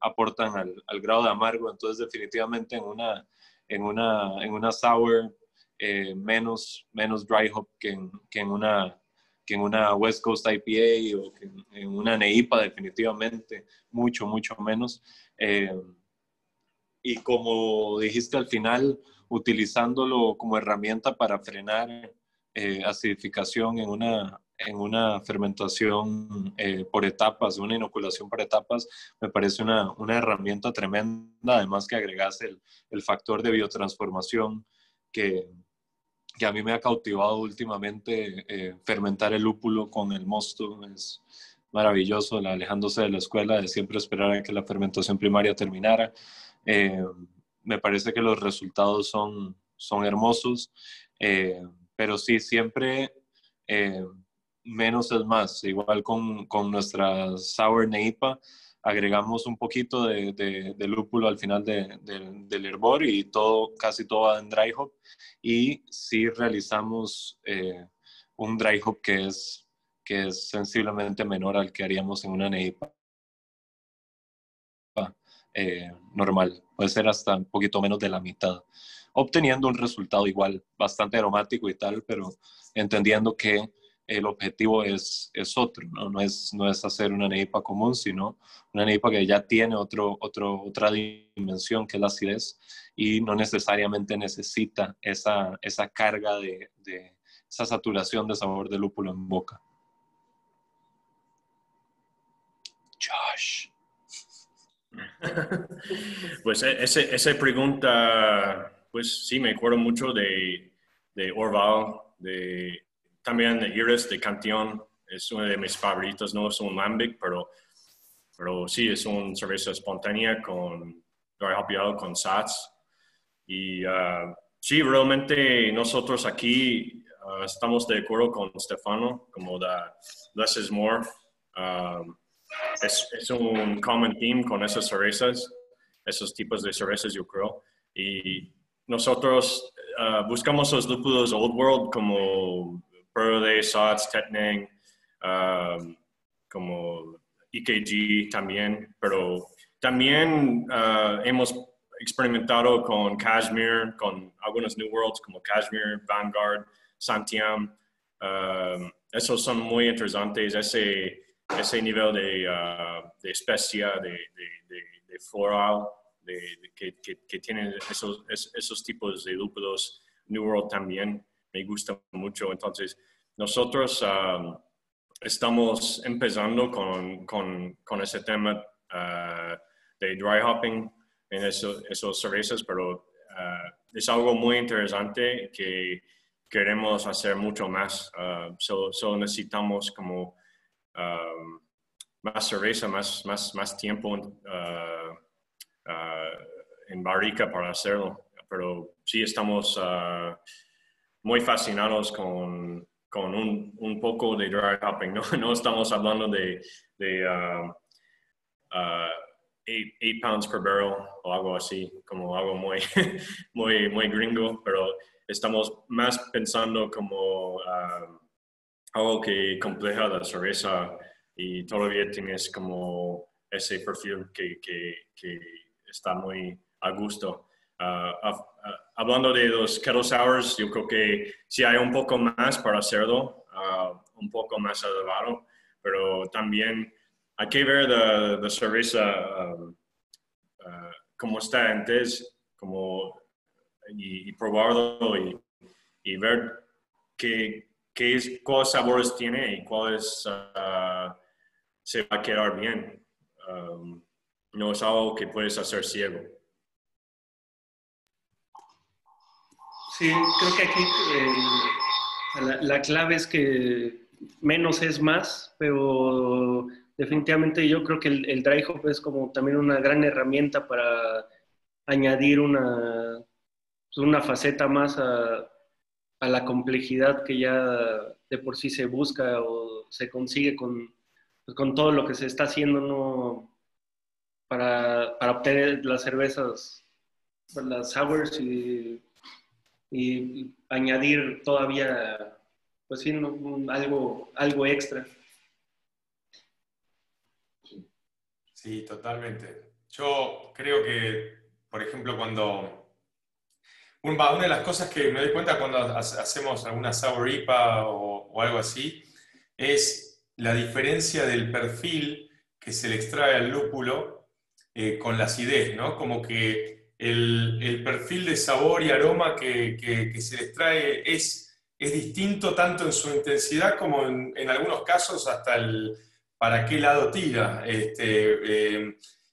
aportan al grado de amargo. Entonces definitivamente en una sour menos dry hop que en una West Coast IPA o que en una neipa, definitivamente mucho menos. Y como dijiste al final, utilizándolo como herramienta para frenar acidificación en una fermentación por etapas, una inoculación por etapas, me parece una herramienta tremenda. Además que agregas el factor de biotransformación que a mí me ha cautivado últimamente. Fermentar el lúpulo con el mosto es maravilloso, alejándose de la escuela de siempre esperar a que la fermentación primaria terminara. Me parece que los resultados son hermosos, pero sí, siempre menos es más. Igual con nuestra Sour Neipa, agregamos un poquito de lúpulo al final del hervor y casi todo va en dry hop. Y sí realizamos un dry hop que es sensiblemente menor al que haríamos en una neipa normal. Puede ser hasta un poquito menos de la mitad, obteniendo un resultado igual, bastante aromático y tal, pero entendiendo que el objetivo es otro, ¿no? No es hacer una NEIPA común, sino una NEIPA que ya tiene otra dimensión, que es la acidez, y no necesariamente necesita esa carga de esa saturación de sabor de lúpulo en boca. Josh. Pues esa pregunta, pues sí, me acuerdo mucho de Orval, también de Iris, de Cantillon. Es uno de mis favoritos, no es un lambic, pero sí, es una cerveza espontánea con dry hopeado, con SATs. Y sí, realmente nosotros aquí estamos de acuerdo con Stefano, como less is more. Es un common theme con esas cervezas, esos tipos de cervezas, yo creo. Y nosotros buscamos los lúpulos Old World como Perle, Sots, Tettnang, como EKG también, pero también hemos experimentado con Cashmere, con algunos New Worlds como Cashmere, Vanguard, Santiam. Esos son muy interesantes, ese nivel de especia, de floral, que tienen esos tipos de lúpulos. New World también me gusta mucho. Entonces, nosotros estamos empezando con ese tema de dry hopping en esos cervezas, pero es algo muy interesante que queremos hacer mucho más. Solo necesitamos como más cerveza, más tiempo en barrica para hacerlo. Pero sí estamos muy fascinados con un poco de dry hopping. No estamos hablando de 8 pounds per barrel o algo así, como algo muy, muy gringo, pero estamos más pensando como algo que compleja la cerveza y todavía tienes como ese perfil que está muy a gusto. Hablando de los kettle sours, yo creo que sí hay un poco más para hacerlo, un poco más elevado, pero también hay que ver la cerveza como está antes, y probarlo y ver cuáles sabores tiene y cuáles se va a quedar bien. No es algo que puedes hacer ciego. Sí, creo que aquí la clave es que menos es más, pero definitivamente yo creo que el dry hop es como también una gran herramienta para añadir una faceta más a la complejidad que ya de por sí se busca o se consigue con todo lo que se está haciendo, ¿no? para obtener las cervezas, las sours y añadir todavía, pues sí, algo extra. Sí, totalmente. Yo creo que, por ejemplo, una de las cosas que me doy cuenta cuando hacemos alguna sour IPA o algo así, es la diferencia del perfil que se le extrae al lúpulo con la acidez, ¿no? Como que el perfil de sabor y aroma que se le extrae es distinto tanto en su intensidad como en algunos casos hasta para qué lado tira.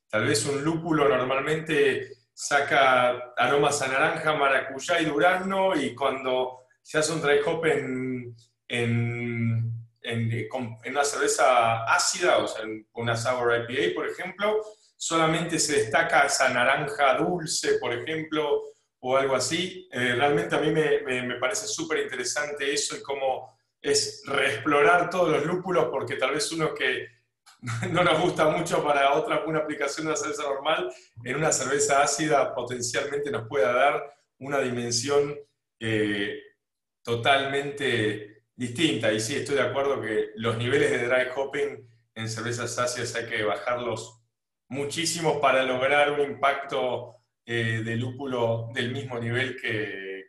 Tal vez un lúpulo normalmente saca aromas a naranja, maracuyá y durazno, y cuando se hace un dry hop en una cerveza ácida, o sea, en una sour IPA, por ejemplo, solamente se destaca esa naranja dulce, por ejemplo, o algo así. Realmente a mí me parece súper interesante eso y cómo es reexplorar todos los lúpulos, porque tal vez uno que no nos gusta mucho para una aplicación de una cerveza normal, en una cerveza ácida potencialmente nos pueda dar una dimensión totalmente distinta. Y sí, estoy de acuerdo que los niveles de dry hopping en cervezas ácidas hay que bajarlos muchísimo para lograr un impacto de lúpulo del mismo nivel que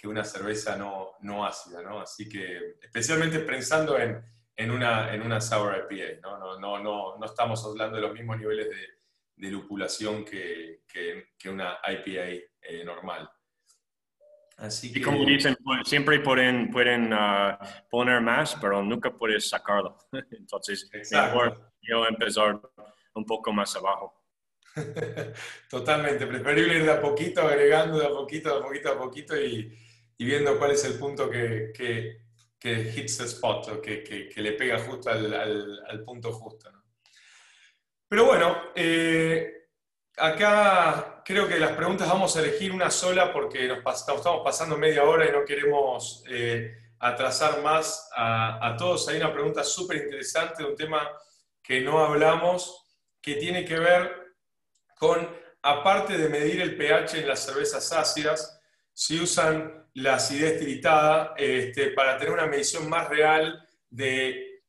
una cerveza no ácida, ¿no? Así que, especialmente pensando en una Sour IPA, ¿no? No estamos hablando de los mismos niveles de lupulación que una IPA normal. Así que, Y como dicen, siempre pueden poner más, pero nunca puedes sacarlo. Entonces, exacto. mejor yo empezar un poco más abajo. Totalmente, preferible ir de a poquito, agregando de a poquito y viendo cuál es el punto que hits the spot, o que le pega justo al punto justo, ¿no? Pero bueno, acá creo que las preguntas vamos a elegir una sola porque estamos pasando media hora y no queremos atrasar más a todos. Hay una pregunta súper interesante de un tema que no hablamos, que tiene que ver con, aparte de medir el pH en las cervezas ácidas, si usan la acidez tiritada para tener una medición más real del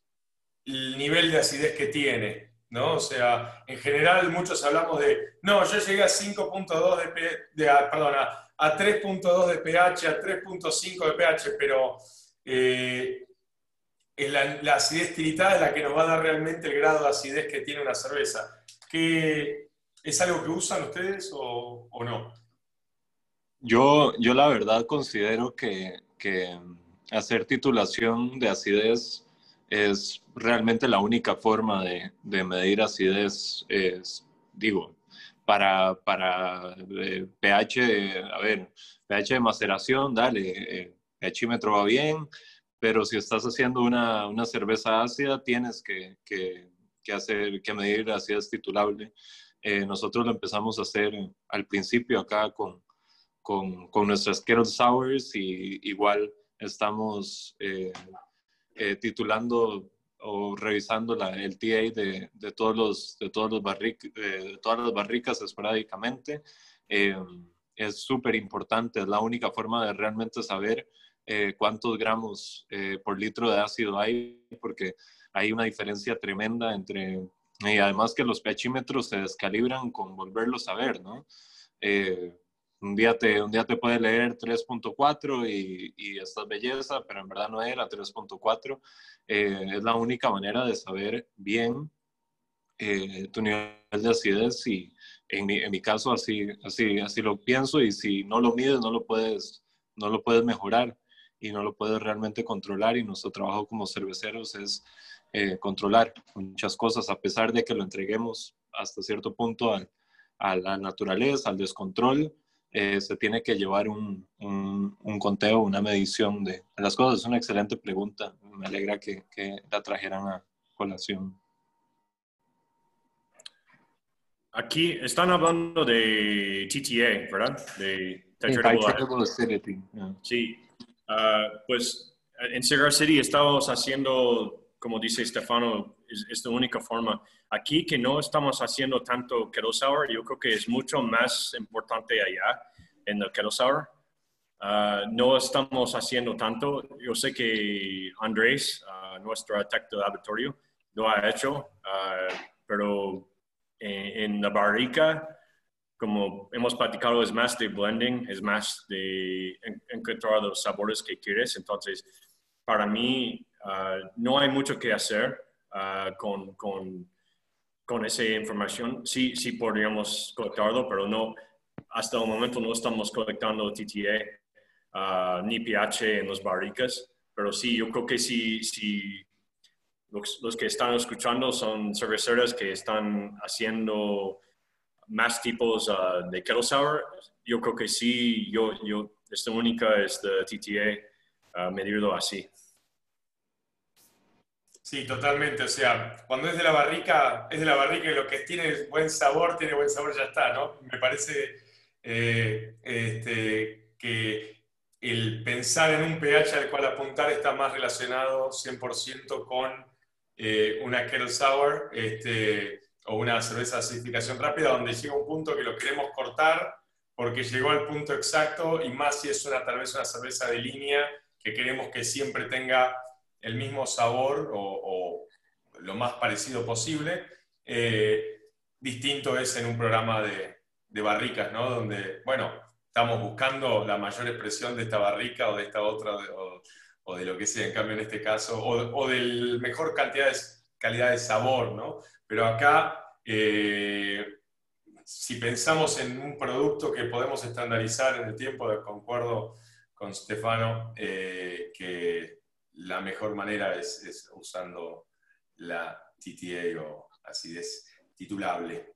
nivel de acidez que tiene, ¿no? O sea, en general muchos hablamos de, no, yo llegué a 5.2 perdón, a 3.2 de pH, a 3.5 de pH, pero la acidez tiritada es la que nos va a dar realmente el grado de acidez que tiene una cerveza. ¿Es algo que usan ustedes o no? Yo la verdad considero que hacer titulación de acidez es realmente la única forma de medir acidez, digo, para pH, a ver, pH de maceración, dale, pHímetro va bien, pero si estás haciendo una cerveza ácida, tienes que medir acidez titulable. Nosotros lo empezamos a hacer al principio acá con nuestras Kettle Sours y igual estamos titulando o revisando el TA de todas las barricas esporádicamente. Es súper importante, es la única forma de realmente saber cuántos gramos por litro de ácido hay, porque hay una diferencia tremenda y además que los pHímetros se descalibran con volverlos a ver, ¿no? Un día te puede leer 3.4 y esta es belleza, pero en verdad no era 3.4. Es la única manera de saber bien tu nivel de acidez y en mi caso así lo pienso, y si no lo mides no lo puedes mejorar y no lo puedes realmente controlar, y nuestro trabajo como cerveceros es controlar muchas cosas, a pesar de que lo entreguemos hasta cierto punto a la naturaleza, al descontrol. Se tiene que llevar un conteo, una medición de las cosas. Es una excelente pregunta. Me alegra que la trajeran a colación. Aquí están hablando de TTA, ¿verdad? De Titratable acidity. Yeah. Sí. Pues en Cigar City estamos haciendo, como dice Stefano, es la única forma. Aquí que no estamos haciendo tanto Kettle Sour, yo creo que es mucho más importante allá en el Kettle Sour. No estamos haciendo tanto. Yo sé que Andrés, nuestro tech de laboratorio, lo ha hecho, pero en la barrica, como hemos platicado, es más de blending, es más de encontrar los sabores que quieres. Entonces, para mí, no hay mucho que hacer con esa información. Sí podríamos colectarlo, pero no, hasta el momento no estamos colectando TTA ni pH en las barricas. Pero sí, yo creo que sí los que están escuchando son cerveceras que están haciendo más tipos de Kettle Sour. Yo creo que sí, esta única es de TTA, medirlo así. Sí, totalmente. O sea, cuando es de la barrica y lo que tiene buen sabor, ya está, ¿no? Me parece que el pensar en un pH al cual apuntar está más relacionado 100% con una Kettle Sour o una cerveza de acidificación rápida, donde llega un punto que lo queremos cortar porque llegó al punto exacto, y más si es tal vez una cerveza de línea que queremos que siempre tenga el mismo sabor o lo más parecido posible. Distinto es en un programa de barricas, ¿no? Donde, bueno, estamos buscando la mayor expresión de esta barrica o de esta otra, o de lo que sea, en cambio en este caso, o del mejor calidad de sabor, ¿no? Pero acá, si pensamos en un producto que podemos estandarizar en el tiempo, concuerdo con Stefano, que la mejor manera es usando la TTA o acidez titulable.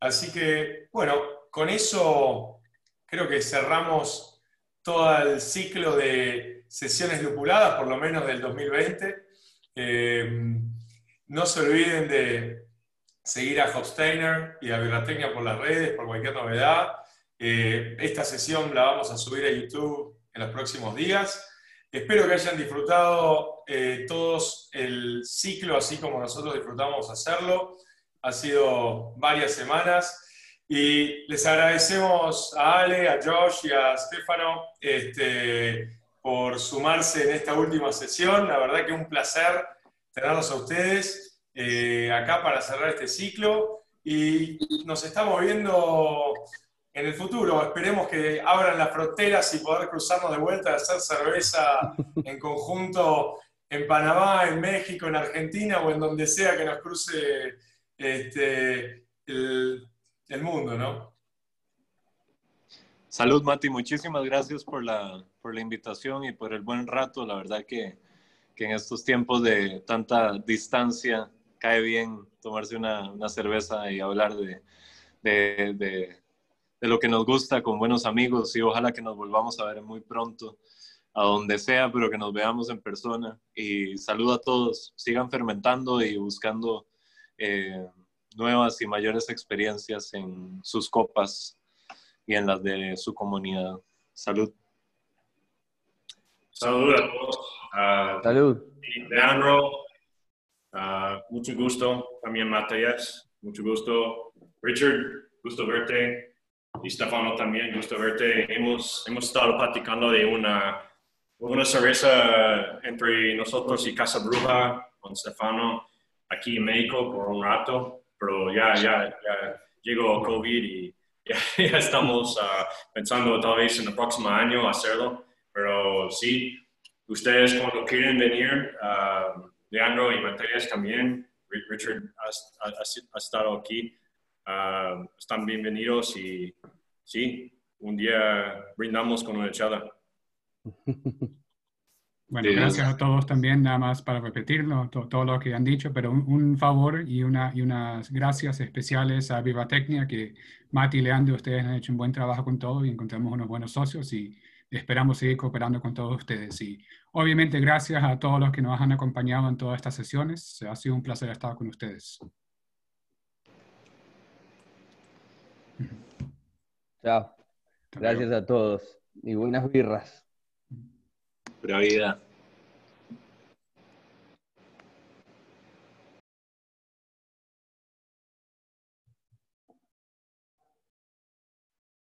Así que, bueno, con eso creo que cerramos todo el ciclo de sesiones lupuladas, por lo menos del 2020. No se olviden de seguir a Hofsteiner y a Birratecnia por las redes, por cualquier novedad. Esta sesión la vamos a subir a YouTube en los próximos días. Espero que hayan disfrutado todos el ciclo, así como nosotros disfrutamos hacerlo. Ha sido varias semanas. Y les agradecemos a Ale, a Josh y a Stefano por sumarse en esta última sesión. La verdad que un placer tenerlos a ustedes acá para cerrar este ciclo. Y nos estamos viendo en el futuro. Esperemos que abran las fronteras y poder cruzarnos de vuelta a hacer cerveza en conjunto en Panamá, en México, en Argentina o en donde sea que nos cruce el mundo, ¿no? Salud, Mati. Muchísimas gracias por la invitación y por el buen rato. La verdad que en estos tiempos de tanta distancia cae bien tomarse una cerveza y hablar de lo que nos gusta con buenos amigos, y ojalá que nos volvamos a ver muy pronto, a donde sea, pero que nos veamos en persona. Y saludo a todos. Sigan fermentando y buscando nuevas y mayores experiencias en sus copas y en las de su comunidad. Salud. Saludos a todos. Salud. Leandro, mucho gusto. También Matías, mucho gusto. Richard, gusto verte. Y Stefano también, gusto verte. Hemos estado platicando de una cerveza entre nosotros y Casa Bruja con Stefano aquí en México por un rato, pero ya llegó COVID y ya estamos pensando tal vez en el próximo año hacerlo, pero sí, ustedes cuando quieren venir, Leandro y Matías también, Richard ha estado aquí, están bienvenidos y sí, un día brindamos con una chela. Bueno, gracias a todos también, nada más para repetirlo, todo lo que han dicho, pero un favor y unas gracias especiales a Birratecnia, que Mati y Leandro, ustedes han hecho un buen trabajo con todo y encontramos unos buenos socios y esperamos seguir cooperando con todos ustedes. Y obviamente gracias a todos los que nos han acompañado en todas estas sesiones, ha sido un placer estar con ustedes. Chao. Gracias a todos y buenas birras. Pura vida.